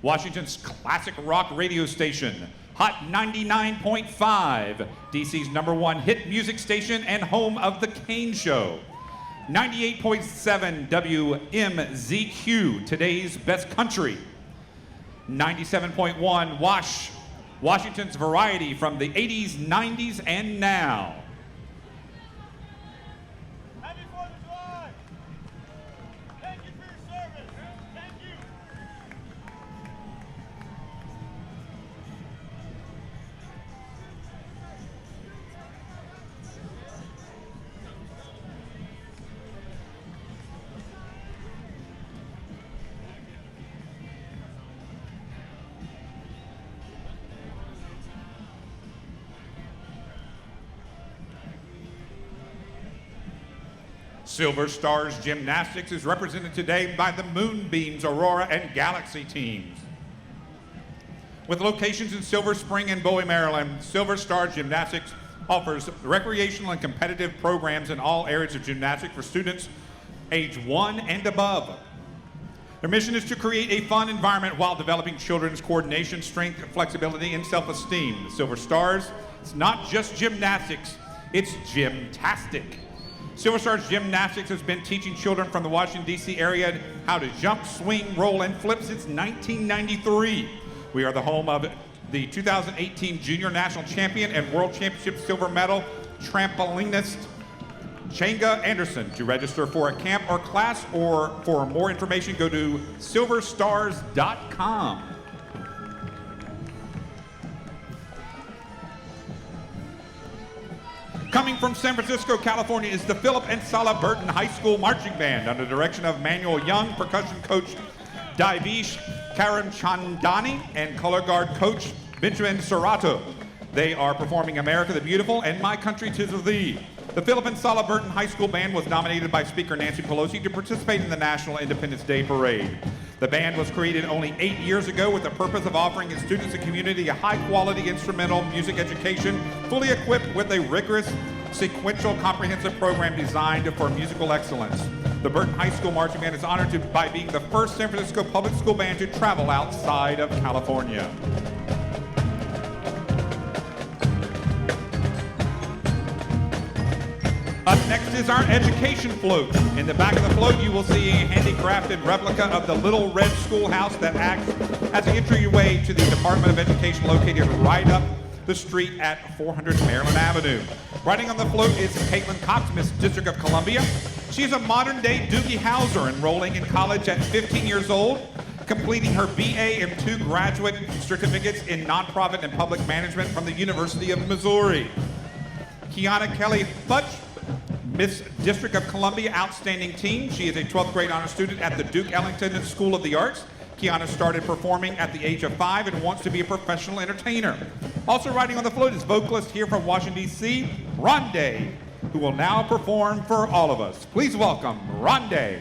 Washington's classic rock radio station, Hot 99.5, DC's #1 hit music station and home of The Kane Show. 98.7 WMZQ, today's best country. 97.1 Washington's variety from the 80s, 90s, and now. Silver Stars Gymnastics is represented today by the Moonbeams, Aurora, and Galaxy teams. With locations in Silver Spring and Bowie, Maryland, Silver Star Gymnastics offers recreational and competitive programs in all areas of gymnastics for students age 1 and above. Their mission is to create a fun environment while developing children's coordination, strength, flexibility, and self-esteem. The Silver Stars, it's not just gymnastics, it's gymtastic. Silver Stars Gymnastics has been teaching children from the Washington, D.C. area how to jump, swing, roll, and flip since 1993. We are the home of the 2018 Junior National Champion and World Championship silver medal trampolinist Changa Anderson. To register for a camp or class or for more information, go to silverstars.com. Coming from San Francisco, California is the Philip and Sala Burton High School Marching Band under the direction of Manuel Young, percussion coach Divish Karamchandani, and color guard coach Benjamin Serrato. They are performing America the Beautiful and My Country 'Tis of Thee. The Philip and Sala Burton High School Band was nominated by Speaker Nancy Pelosi to participate in the National Independence Day Parade. The band was created only 8 years ago with the purpose of offering its students and community a high-quality instrumental music education, fully equipped with a rigorous, sequential, comprehensive program designed for musical excellence. The Burton High School Marching Band is honored by being the first San Francisco public school band to travel outside of California. Up next is our education float. In the back of the float, you will see a handicrafted replica of the Little Red Schoolhouse that acts as the entryway to the Department of Education located right up the street at 400 Maryland Avenue. Riding on the float is Caitlin Cox, Miss District of Columbia. She's a modern-day Doogie Howser, enrolling in college at 15 years old, completing her BA and 2 graduate certificates in nonprofit and public management from the University of Missouri. Kiana Kelly Futch, Miss District of Columbia Outstanding Teen. She is a 12th grade honor student at the Duke Ellington School of the Arts. Kiana started performing at the age of 5 and wants to be a professional entertainer. Also riding on the float is vocalist here from Washington, D.C., Rondé, who will now perform for all of us. Please welcome Rondé.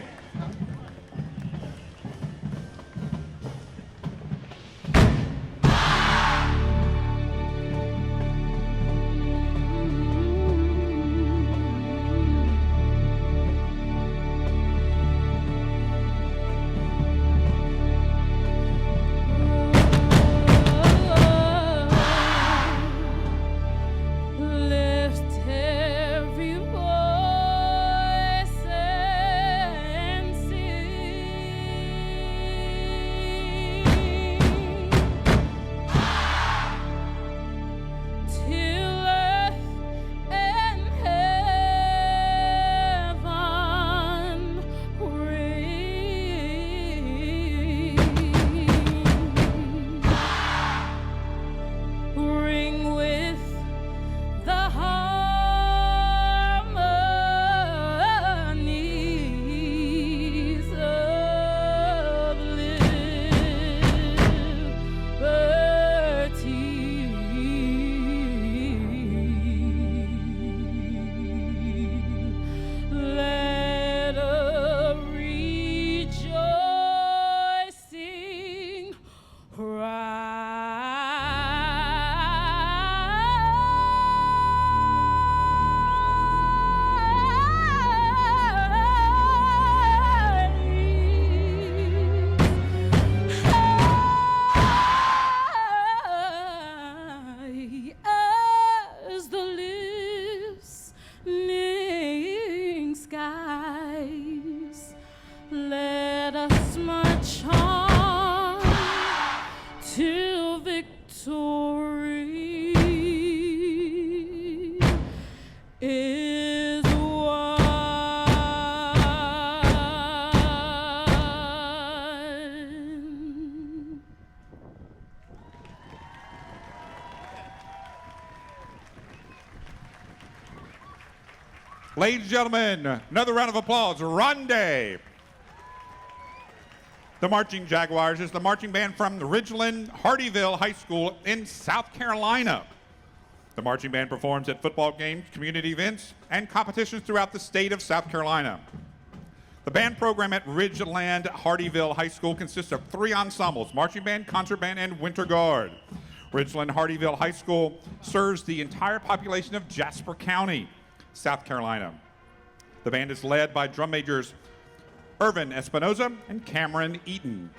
Ladies and gentlemen, another round of applause, Rondé. The Marching Jaguars is the marching band from Ridgeland Hardyville High School in South Carolina. The marching band performs at football games, community events, and competitions throughout the state of South Carolina. The band program at Ridgeland Hardyville High School consists of 3 ensembles: marching band, concert band, and winter guard. Ridgeland Hardyville High School serves the entire population of Jasper County, South Carolina. The band is led by drum majors Irvin Espinoza and Cameron Eaton.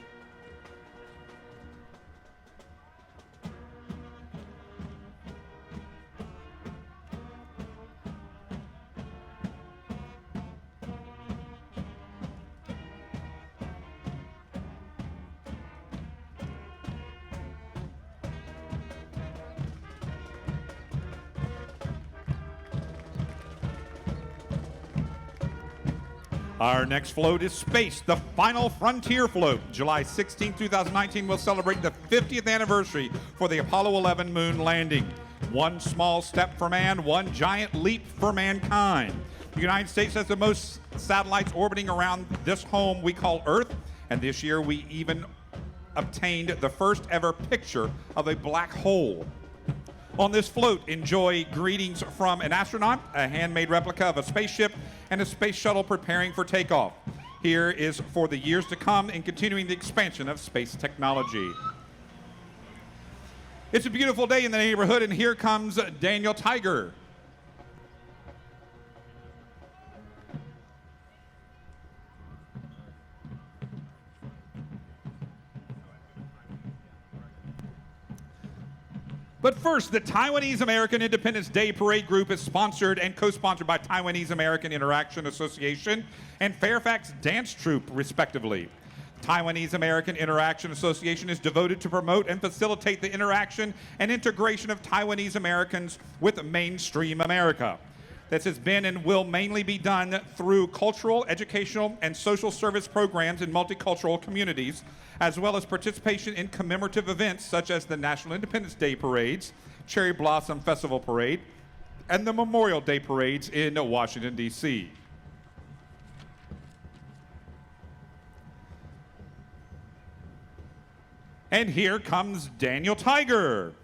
Our next float is Space, the final frontier float. July 16, 2019 will celebrate the 50th anniversary for the Apollo 11 moon landing. One small step for man, one giant leap for mankind. The United States has the most satellites orbiting around this home we call Earth, and this year we even obtained the first ever picture of a black hole. On this float, enjoy greetings from an astronaut, a handmade replica of a spaceship, and a space shuttle preparing for takeoff. Here is for the years to come in continuing the expansion of space technology. It's a beautiful day in the neighborhood, and here comes Daniel Tiger. But first, the Taiwanese American Independence Day Parade Group is sponsored and co-sponsored by Taiwanese American Interaction Association and Fairfax Dance Troupe, respectively. Taiwanese American Interaction Association is devoted to promote and facilitate the interaction and integration of Taiwanese Americans with mainstream America. This has been and will mainly be done through cultural, educational, and social service programs in multicultural communities, as well as participation in commemorative events such as the National Independence Day Parades, Cherry Blossom Festival Parade, and the Memorial Day Parades in Washington, D.C. And here comes Daniel Tiger.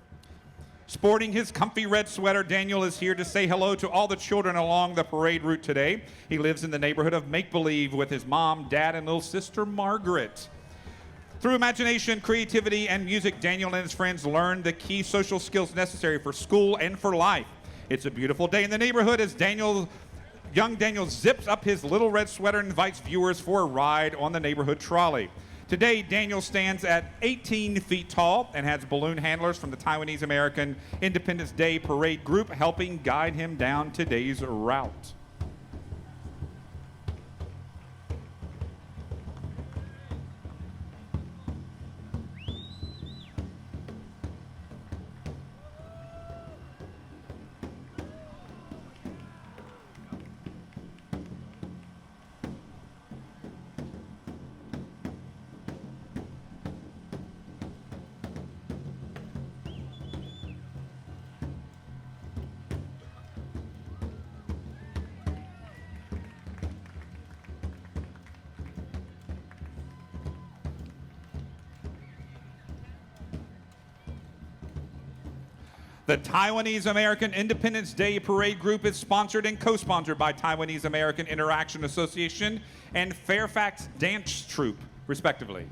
Sporting his comfy red sweater, Daniel is here to say hello to all the children along the parade route today. He lives in the neighborhood of Make-Believe with his mom, dad, and little sister, Margaret. Through imagination, creativity, and music, Daniel and his friends learned the key social skills necessary for school and for life. It's a beautiful day in the neighborhood as young Daniel zips up his little red sweater and invites viewers for a ride on the neighborhood trolley. Today, Daniel stands at 18 feet tall and has balloon handlers from the Taiwanese American Independence Day Parade Group helping guide him down today's route. The Taiwanese American Independence Day Parade Group is sponsored and co-sponsored by Taiwanese American Interaction Association and Fairfax Dance Troupe, respectively.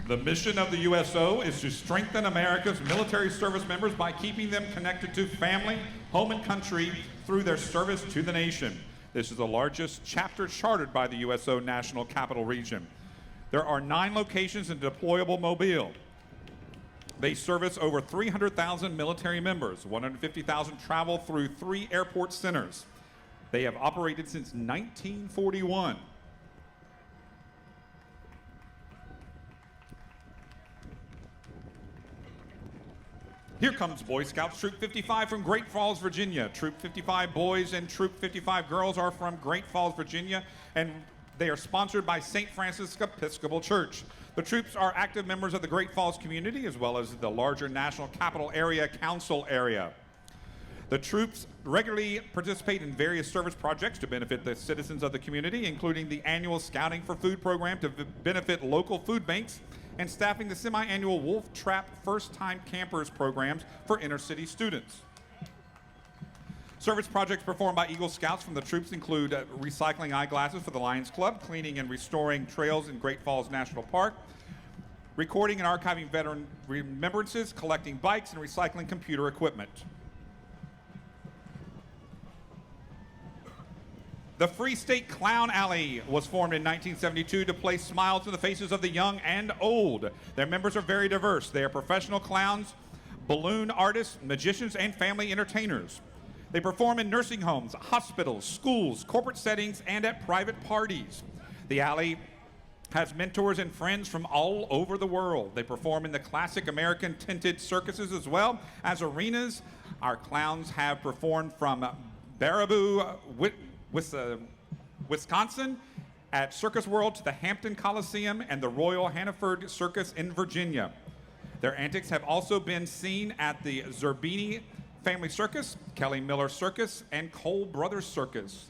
The mission of the USO is to strengthen America's military service members by keeping them connected to family, home, and country through their service to the nation. This is the largest chapter chartered by the USO National Capital Region. There are 9 locations in deployable Mobile. They service over 300,000 military members. 150,000 travel through 3 airport centers. They have operated since 1941. Here comes Boy Scouts Troop 55 from Great Falls, Virginia. Troop 55 boys and Troop 55 girls are from Great Falls, Virginia, and they are sponsored by St. Francis Episcopal Church. The troops are active members of the Great Falls community as well as the larger National Capital Area Council area. The troops regularly participate in various service projects to benefit the citizens of the community, including the annual Scouting for Food program to benefit local food banks and staffing the semi-annual Wolf Trap First-Time Campers programs for inner-city students. Service projects performed by Eagle Scouts from the troops include recycling eyeglasses for the Lions Club, cleaning and restoring trails in Great Falls National Park, recording and archiving veteran remembrances, collecting bikes, and recycling computer equipment. The Free State Clown Alley was formed in 1972 to place smiles on the faces of the young and old. Their members are very diverse. They are professional clowns, balloon artists, magicians, and family entertainers. They perform in nursing homes, hospitals, schools, corporate settings, and at private parties. The alley has mentors and friends from all over the world. They perform in the classic American tinted circuses as well as arenas. Our clowns have performed from Baraboo, Wisconsin, at Circus World to the Hampton Coliseum and the Royal Hannaford Circus in Virginia. Their antics have also been seen at the Zerbini Family Circus, Kelly Miller Circus, and Cole Brothers Circus.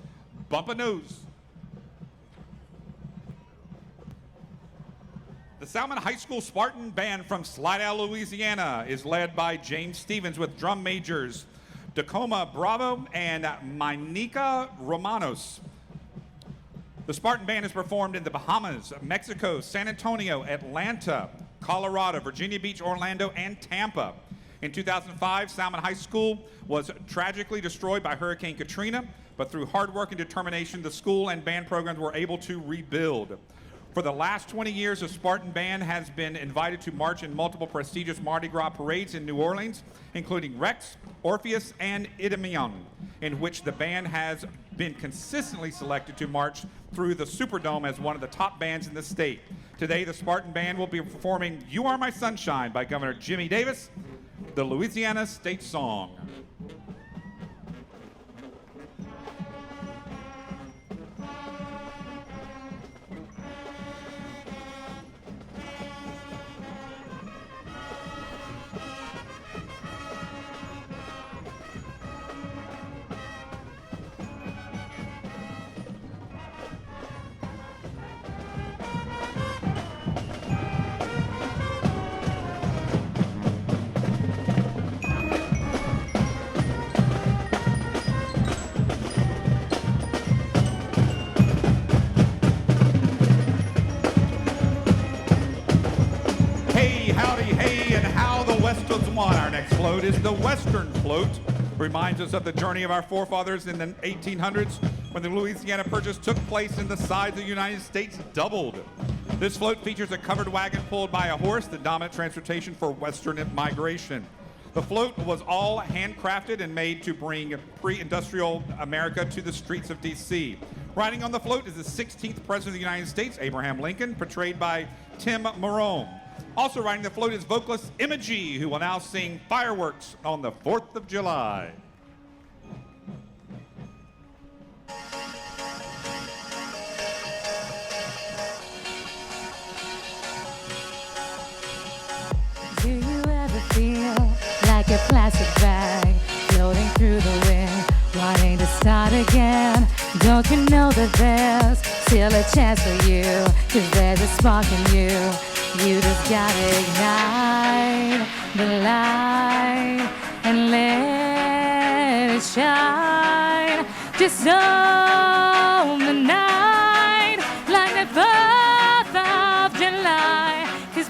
Bump a nose. The Salmon High School Spartan Band from Slidell, Louisiana is led by James Stevens with drum majors Tacoma Bravo and Minica Romanos. The Spartan Band has performed in the Bahamas, Mexico, San Antonio, Atlanta, Colorado, Virginia Beach, Orlando, and Tampa. In 2005, Salmon High School was tragically destroyed by Hurricane Katrina, but through hard work and determination, the school and band programs were able to rebuild. For the last 20 years, the Spartan Band has been invited to march in multiple prestigious Mardi Gras parades in New Orleans, including Rex, Orpheus, and Idimeon, in which the band has been consistently selected to march through the Superdome as one of the top bands in the state. Today, the Spartan Band will be performing You Are My Sunshine by Governor Jimmy Davis, the Louisiana State Song. Our next float is the Western Float. Reminds us of the journey of our forefathers in the 1800s when the Louisiana Purchase took place and the size of the United States doubled. This float features a covered wagon pulled by a horse, the dominant transportation for Western migration. The float was all handcrafted and made to bring pre-industrial America to the streets of D.C. Riding on the float is the 16th President of the United States, Abraham Lincoln, portrayed by Tim Marone. Also riding the float is vocalist Emma G, who will now sing Fireworks on the 4th of July. Do you ever feel like a plastic bag floating through the wind, wanting to start again? Don't you know that there's still a chance for you, 'cause there's a spark in you. You just gotta ignite the light and let it shine. Just on the night like the 4th of July. 'Cause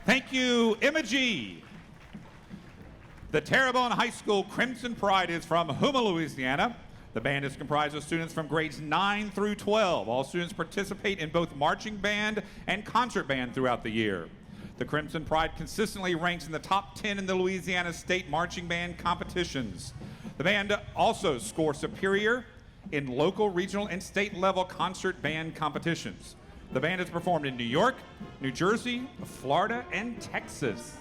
Thank you, Emma G. The Terrebonne High School Crimson Pride is from Houma, Louisiana. The band is comprised of students from grades 9 through 12. All students participate in both marching band and concert band throughout the year. The Crimson Pride consistently ranks in the top 10 in the Louisiana State Marching Band competitions. The band also scores superior in local, regional, and state level concert band competitions. The band has performed in New York, New Jersey, Florida, and Texas.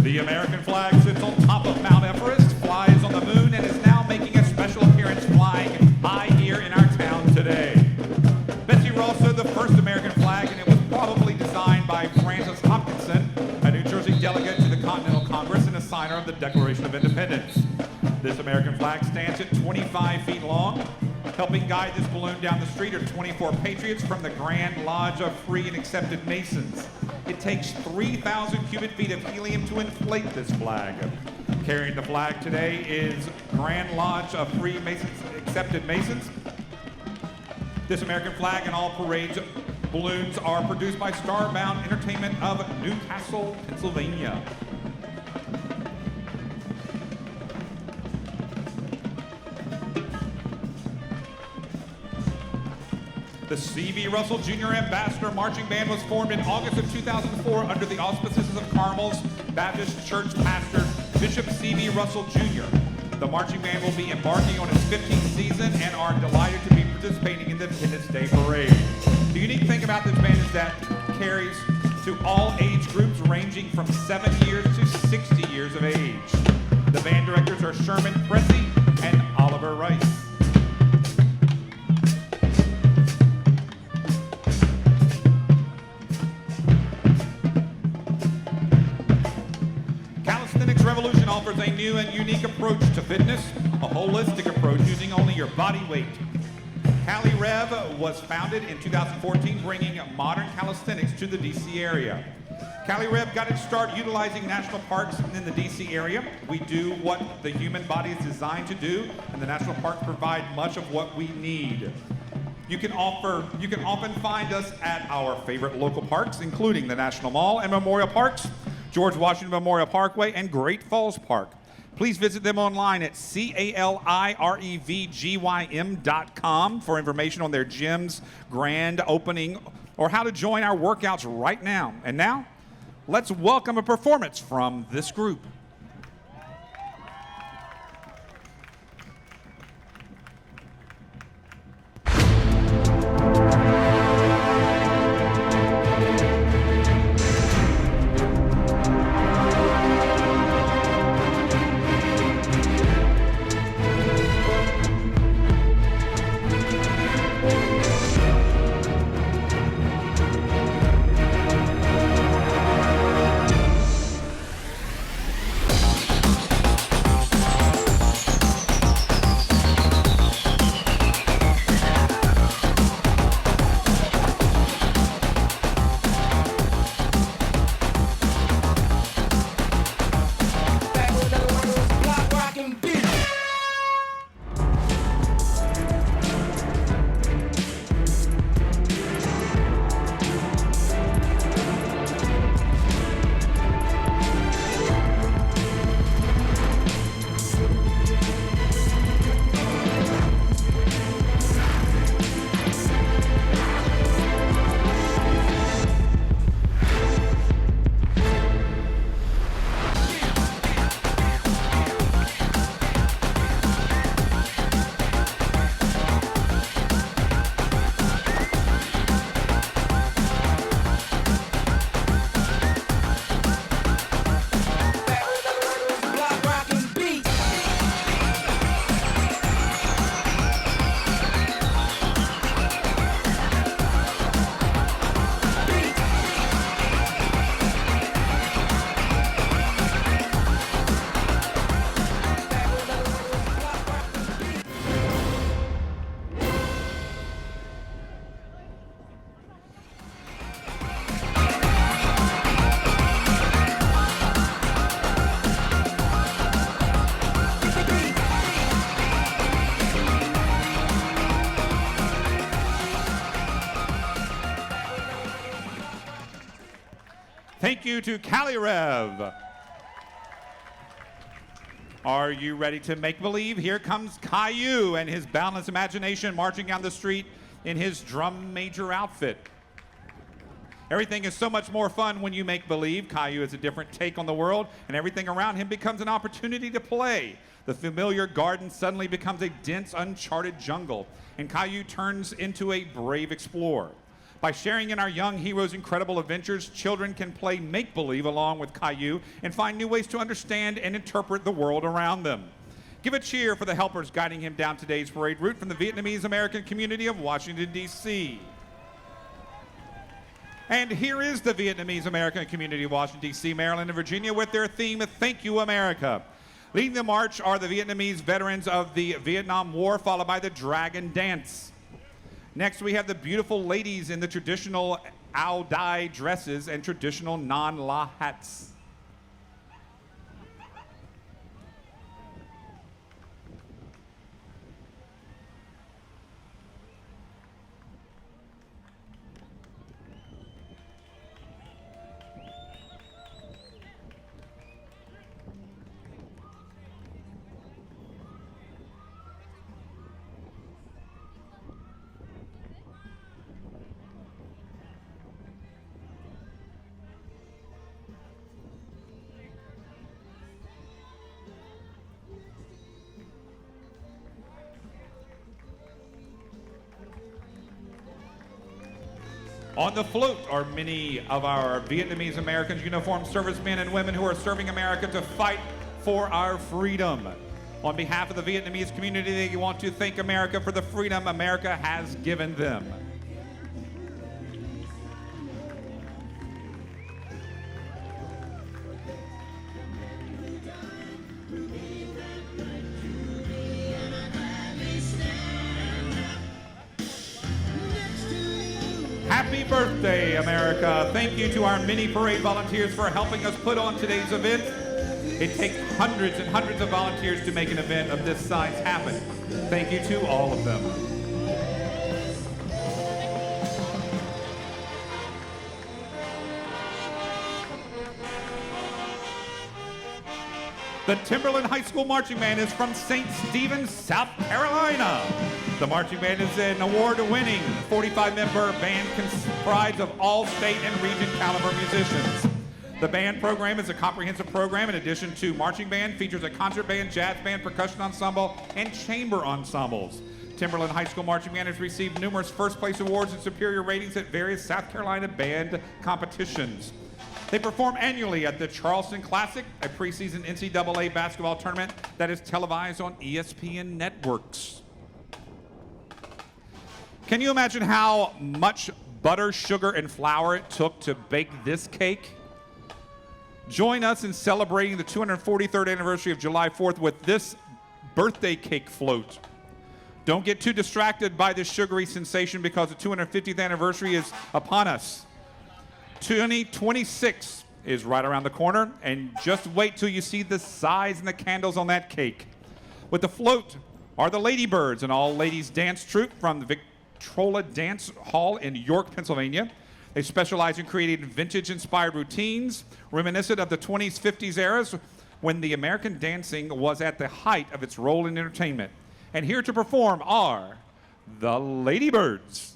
The American flag sits on top of Mount Everest, flies on the moon, and is now making a special appearance flying high here in our town today. Betsy Ross said the first American flag, and it was probably designed by Francis Hopkinson, a New Jersey delegate to the Continental Congress and a signer of the Declaration of Independence. This American flag stands at 25 feet long. Helping guide this balloon down the street are 24 patriots from the Grand Lodge of Free and Accepted Masons. It takes 3,000 cubic feet of helium to inflate this flag. Carrying the flag today is Grand Lodge of Free Masons, Accepted Masons. This American flag and all parades balloons are produced by Starbound Entertainment of Newcastle, Pennsylvania. The C.V. Russell Jr. Ambassador Marching Band was formed in August of 2004 under the auspices of Carmel's Baptist Church pastor Bishop C.V. Russell Jr. The marching band will be embarking on its 15th season and are delighted to be participating in the Independence Day Parade. The unique thing about this band is that it carries to all age groups ranging from 7 years to 60 years of age. The band directors are Sherman Pressey and Oliver Rice. Revolution offers a new and unique approach to fitness, a holistic approach using only your body weight. Cali Rev was founded in 2014, bringing modern calisthenics to the DC area. Cali Rev got its start utilizing national parks in the DC area. We do what the human body is designed to do, and the national parks provide much of what we need. You can often find us at our favorite local parks, including the National Mall and Memorial Parks, George Washington Memorial Parkway, and Great Falls Park. Please visit them online at calirevgym.com for information on their gym's grand opening or how to join our workouts right now. And now, let's welcome a performance from this group. Thank you to Cali Rev. Are you ready to make believe? Here comes Caillou and his boundless imagination marching down the street in his drum major outfit. Everything is so much more fun when you make believe. Caillou is a different take on the world, and everything around him becomes an opportunity to play. The familiar garden suddenly becomes a dense, uncharted jungle, and Caillou turns into a brave explorer. By sharing in our young heroes' incredible adventures, children can play make-believe along with Caillou and find new ways to understand and interpret the world around them. Give a cheer for the helpers guiding him down today's parade route from the Vietnamese American community of Washington, D.C. And here is the Vietnamese American community of Washington, D.C., Maryland, and Virginia with their theme, Thank You, America. Leading the march are the Vietnamese veterans of the Vietnam War, followed by the Dragon Dance. Next, we have the beautiful ladies in the traditional Ao Dai dresses and traditional Non La hats. On the float are many of our Vietnamese Americans, uniformed servicemen and women who are serving America to fight for our freedom. On behalf of the Vietnamese community, they want to thank America for the freedom America has given them. Happy birthday, America. Thank you to our mini parade volunteers for helping us put on today's event. It takes hundreds and hundreds of volunteers to make an event of this size happen. Thank you to all of them. The Timberland High School Marching Band is from St. Stephen, South Carolina. The marching band is an award-winning 45-member band comprised of all state and region caliber musicians. The band program is a comprehensive program. In addition to marching band, features a concert band, jazz band, percussion ensemble, and chamber ensembles. Timberland High School Marching Band has received numerous first-place awards and superior ratings at various South Carolina band competitions. They perform annually at the Charleston Classic, a preseason NCAA basketball tournament that is televised on ESPN networks. Can you imagine how much butter, sugar, and flour it took to bake this cake? Join us in celebrating the 243rd anniversary of July 4th with this birthday cake float. Don't get too distracted by this sugary sensation because the 250th anniversary is upon us. 2026 is right around the corner, and just wait till you see the size and the candles on that cake. With the float are the Ladybirds, an all-ladies dance troupe from the Victrola Dance Hall in York, Pennsylvania. They specialize in creating vintage-inspired routines, reminiscent of the 20s, 50s eras when the American dancing was at the height of its role in entertainment. And here to perform are the Ladybirds.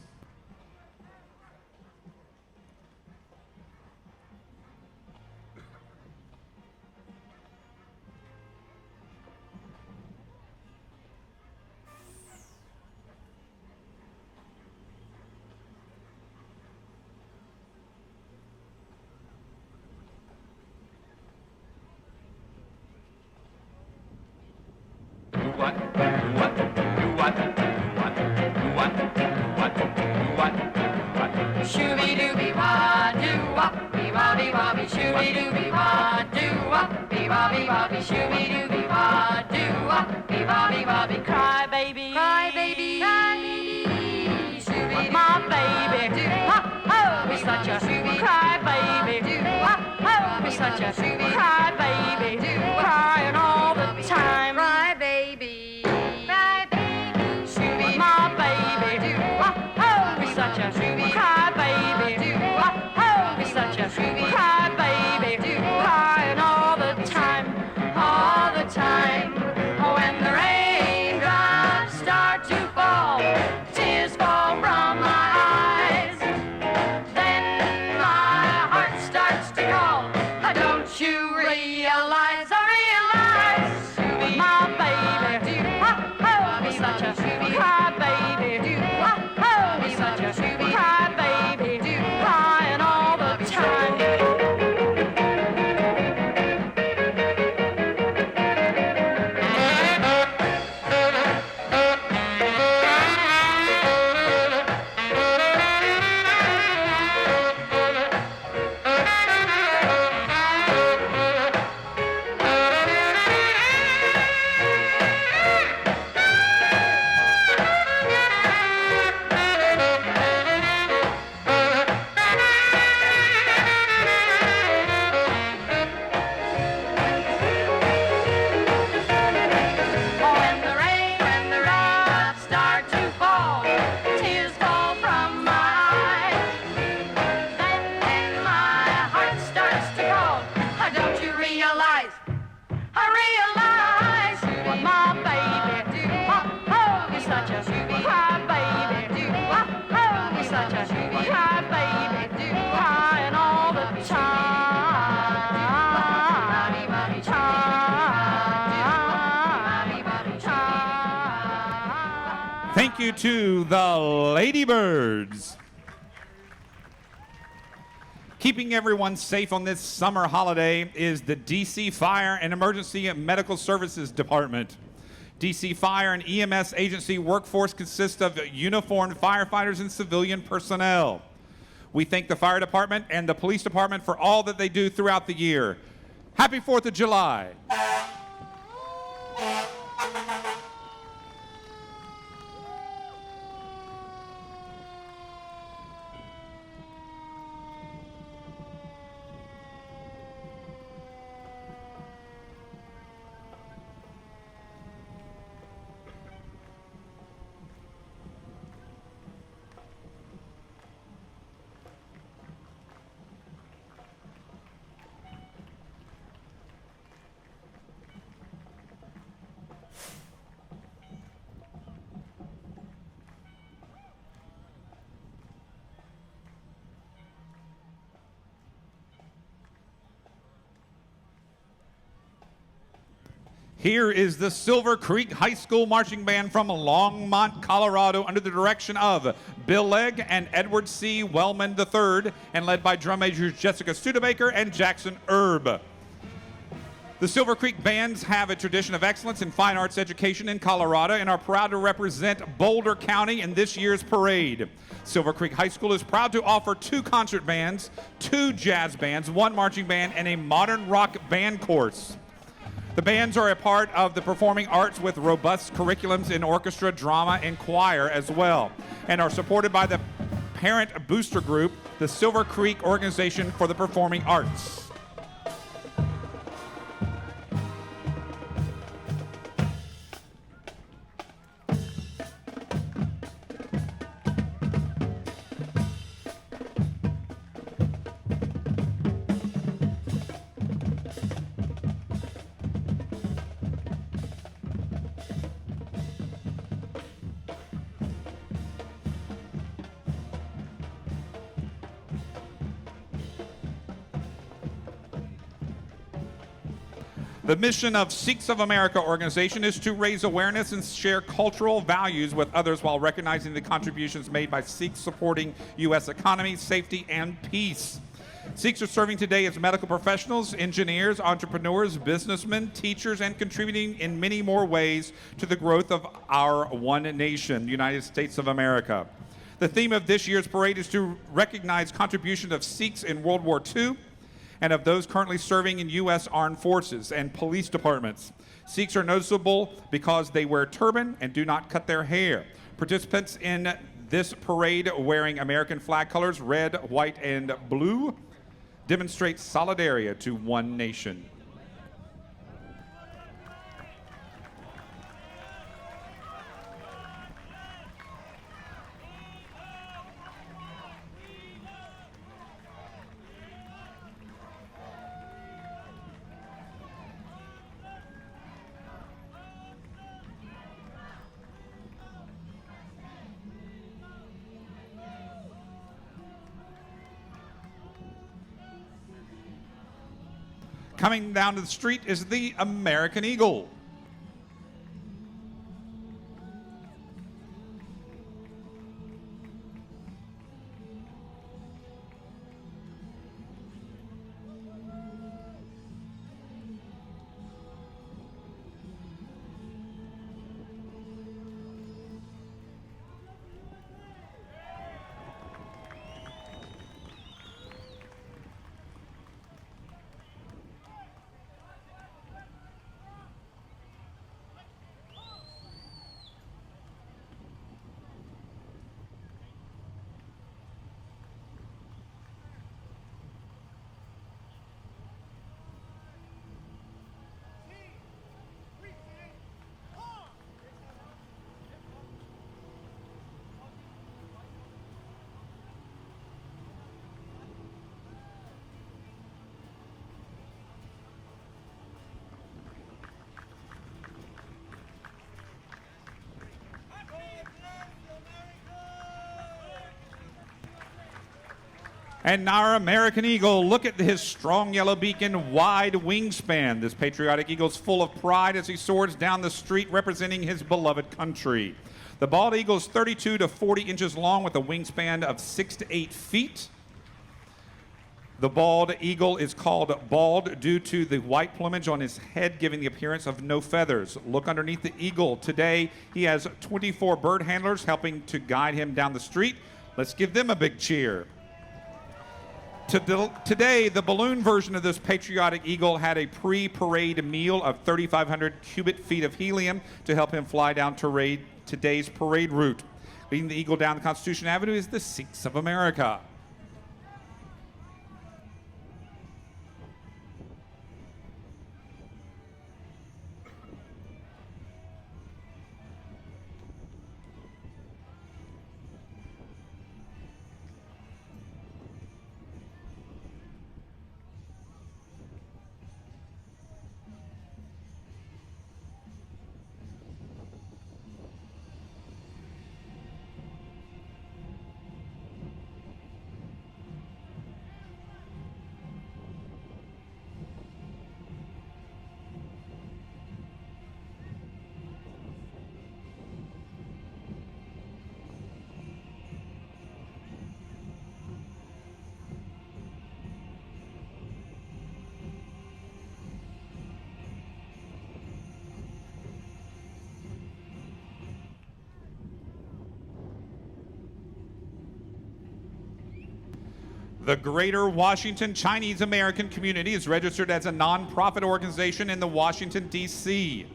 Shooby-dooby-wah, doo-wop, bee-wah-bee-wah-bee, shooby-dooby-wah, doo-wop, bee-wah-bee-wah-bee, shooby-dooby-wah, doo-wop, bee-wah-bee-wah-bee, cry baby, cry baby, cry baby, shooby, my baby, doo-wop, be such a cry baby, doo-wop, be such a cry baby, crying all the time, cry baby, shooby, my baby, doo-wop, be such a cry baby, be such a cry baby. such a cry baby. Do oh, he's such a cry baby. Do crying all the time. Thank you to the Ladybirds. Keeping everyone safe on this summer holiday is the DC Fire and Emergency Medical Services Department. DC Fire and EMS agency workforce consists of uniformed firefighters and civilian personnel. We thank the fire department and the police department for all that they do throughout the year. Happy 4th of July. Here is the Silver Creek High School Marching Band from Longmont, Colorado, under the direction of Bill Legg and Edward C. Wellman III, and led by drum majors Jessica Studebaker and Jackson Erb. The Silver Creek Bands have a tradition of excellence in fine arts education in Colorado and are proud to represent Boulder County in this year's parade. Silver Creek High School is proud to offer 2 concert bands, 2 jazz bands, 1 marching band, and a modern rock band course. The bands are a part of the performing arts with robust curriculums in orchestra, drama, and choir as well, and are supported by the parent booster group, the Silver Creek Organization for the Performing Arts. The mission of Sikhs of America organization is to raise awareness and share cultural values with others while recognizing the contributions made by Sikhs supporting U.S. economy, safety, and peace. Sikhs are serving today as medical professionals, engineers, entrepreneurs, businessmen, teachers, and contributing in many more ways to the growth of our one nation, United States of America. The theme of this year's parade is to recognize contributions of Sikhs in World War II, and of those currently serving in U.S. Armed Forces and police departments. Sikhs are noticeable because they wear turban and do not cut their hair. Participants in this parade wearing American flag colors, red, white, and blue, demonstrate solidarity to one nation. Coming down to the street is the American Eagle. And our American eagle, look at his strong yellow beak and wide wingspan. This patriotic eagle is full of pride as he soars down the street representing his beloved country. The bald eagle is 32 to 40 inches long with a wingspan of 6 to 8 feet. The bald eagle is called bald due to the white plumage on his head giving the appearance of no feathers. Look underneath the eagle. Today, he has 24 bird handlers helping to guide him down the street. Let's give them a big cheer. Today, the balloon version of this patriotic eagle had a pre-parade meal of 3,500 cubic feet of helium to help him fly down today's parade route. Leading the eagle down the Constitution Avenue is the Sikhs of America. The Greater Washington Chinese American Community is registered as a nonprofit organization in the Washington, D.C.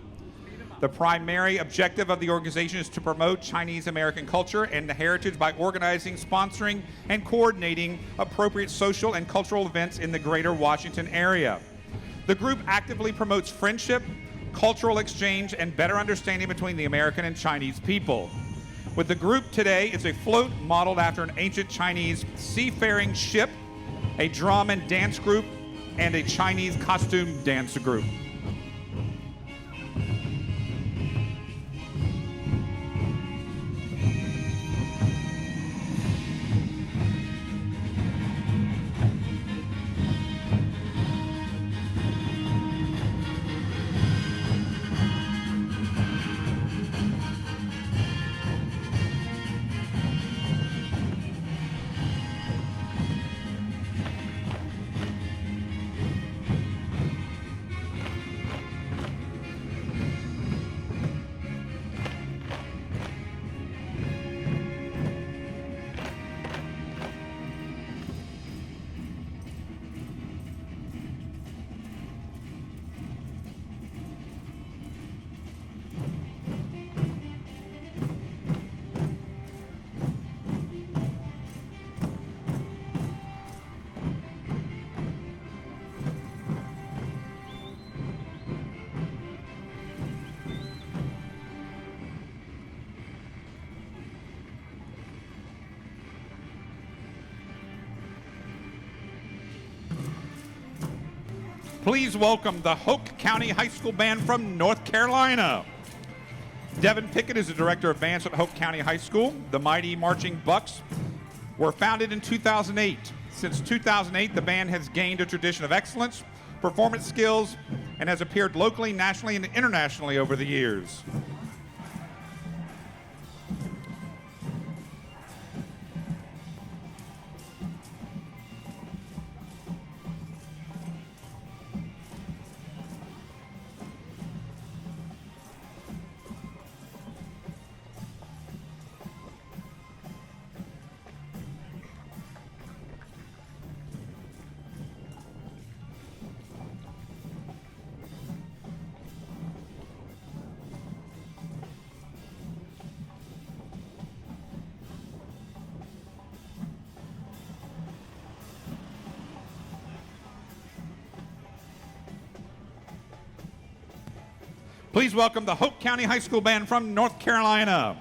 The primary objective of the organization is to promote Chinese American culture and heritage by organizing, sponsoring, and coordinating appropriate social and cultural events in the Greater Washington area. The group actively promotes friendship, cultural exchange, and better understanding between the American and Chinese people. With the group today is a float modeled after an ancient Chinese seafaring ship, a drum and dance group, and a Chinese costume dance group. Please welcome the Hoke County High School Band from North Carolina. Devin Pickett is the director of bands at Hoke County High School. The Mighty Marching Bucks were founded in 2008. Since 2008, the band has gained a tradition of excellence, performance skills, and has appeared locally, nationally, and internationally over the years. Please welcome the Hoke County High School Band from North Carolina.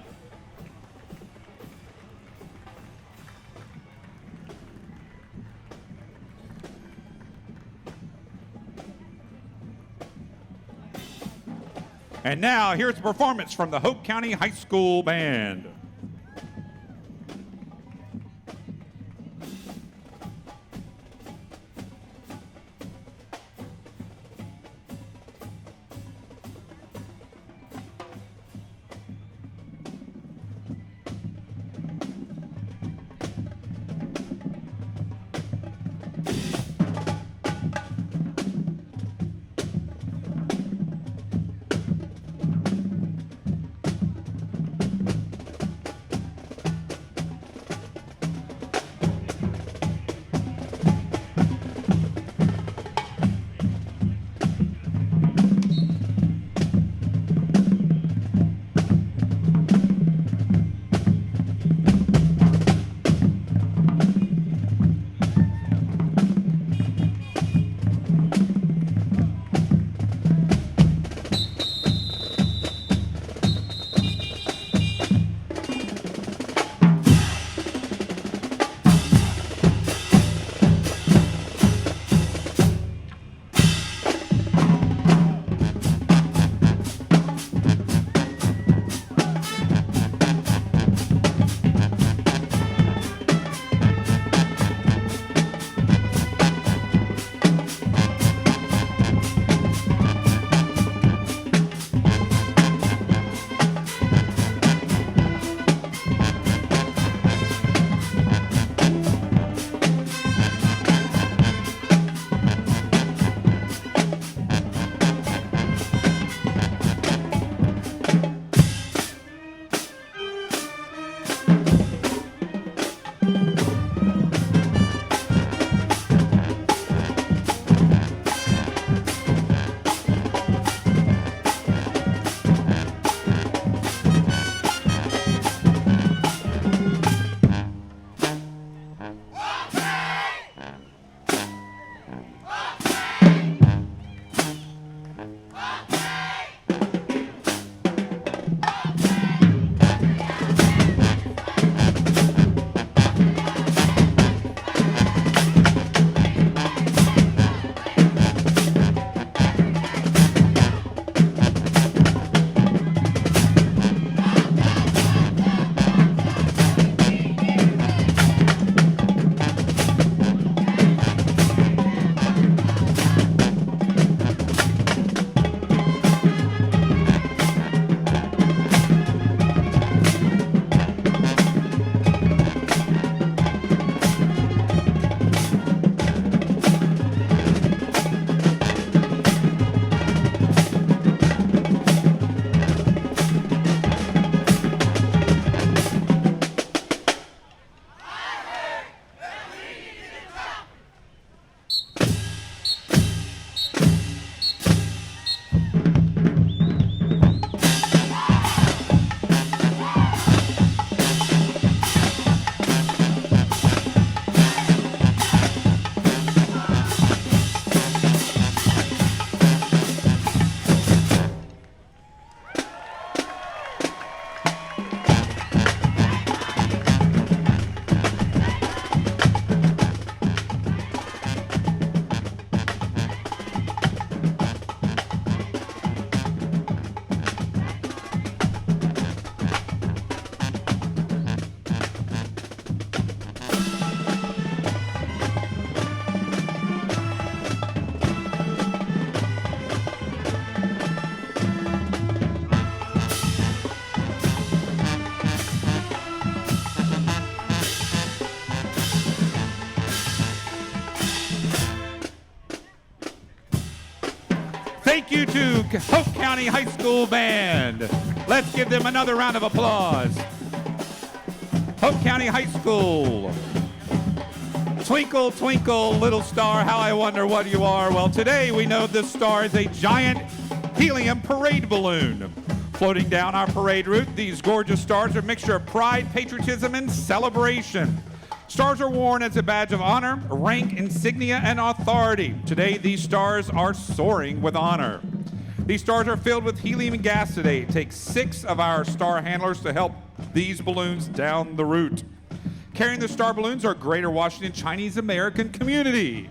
And now, here's a performance from the Hoke County High School Band. Hope County High School Band. Let's give them another round of applause. Hope County High School. Twinkle, twinkle, little star, how I wonder what you are. Well, today we know this star is a giant helium parade balloon. Floating down our parade route, these gorgeous stars are a mixture of pride, patriotism, and celebration. Stars are worn as a badge of honor, rank, insignia, and authority. Today, these stars are soaring with honor. These stars are filled with helium gas today. It takes 6 of our star handlers to help these balloons down the route. Carrying the star balloons are Greater Washington Chinese American community.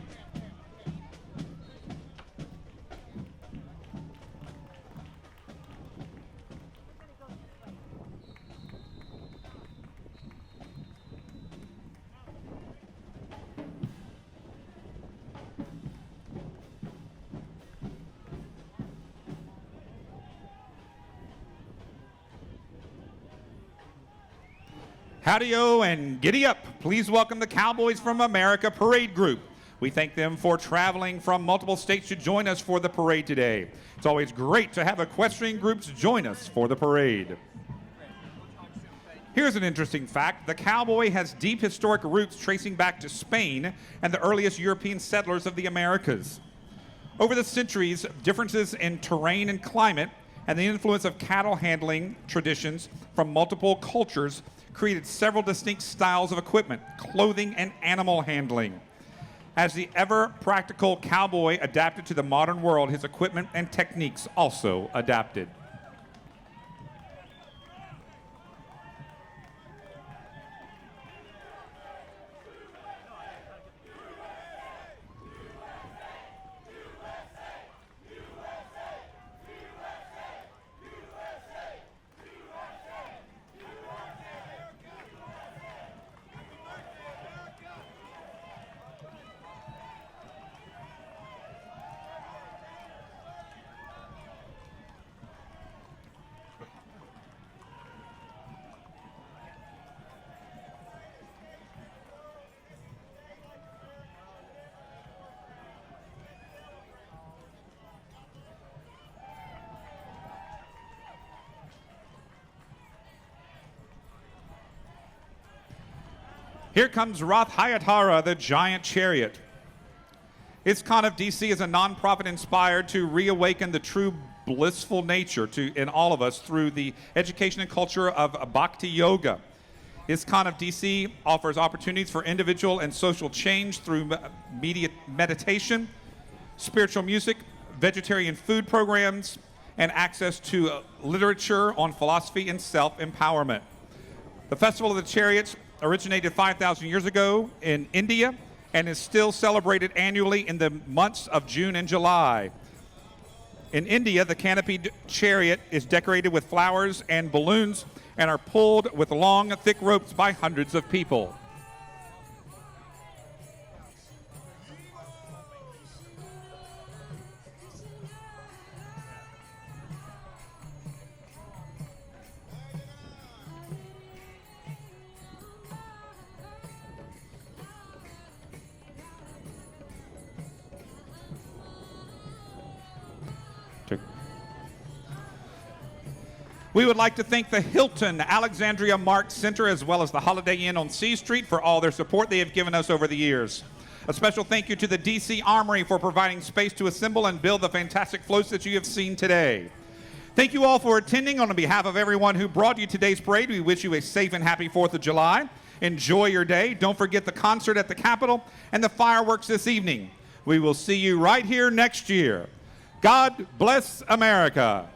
Howdy-o and giddy up. Please welcome the Cowboys from America Parade Group. We thank them for traveling from multiple states to join us for the parade today. It's always great to have equestrian groups join us for the parade. Here's an interesting fact. The cowboy has deep historic roots tracing back to Spain and the earliest European settlers of the Americas. Over the centuries, differences in terrain and climate and the influence of cattle handling traditions from multiple cultures created several distinct styles of equipment, clothing, and animal handling. As the ever-practical cowboy adapted to the modern world, his equipment and techniques also adapted. Here comes Roth Hayatara, the giant chariot. ISKCON of DC is a nonprofit inspired to reawaken the true blissful nature in all of us through the education and culture of Bhakti Yoga. ISKCON of DC offers opportunities for individual and social change through meditation, spiritual music, vegetarian food programs, and access to literature on philosophy and self-empowerment. The Festival of the Chariots originated 5,000 years ago in India and is still celebrated annually in the months of June and July. In India, the canopied chariot is decorated with flowers and balloons and are pulled with long, thick ropes by hundreds of people. We would like to thank the Hilton Alexandria Mart Center as well as the Holiday Inn on C Street for all their support they have given us over the years. A special thank you to the DC Armory for providing space to assemble and build the fantastic floats that you have seen today. Thank you all for attending. On behalf of everyone who brought you today's parade, we wish you a safe and happy 4th of July. Enjoy your day. Don't forget the concert at the Capitol and the fireworks this evening. We will see you right here next year. God bless America.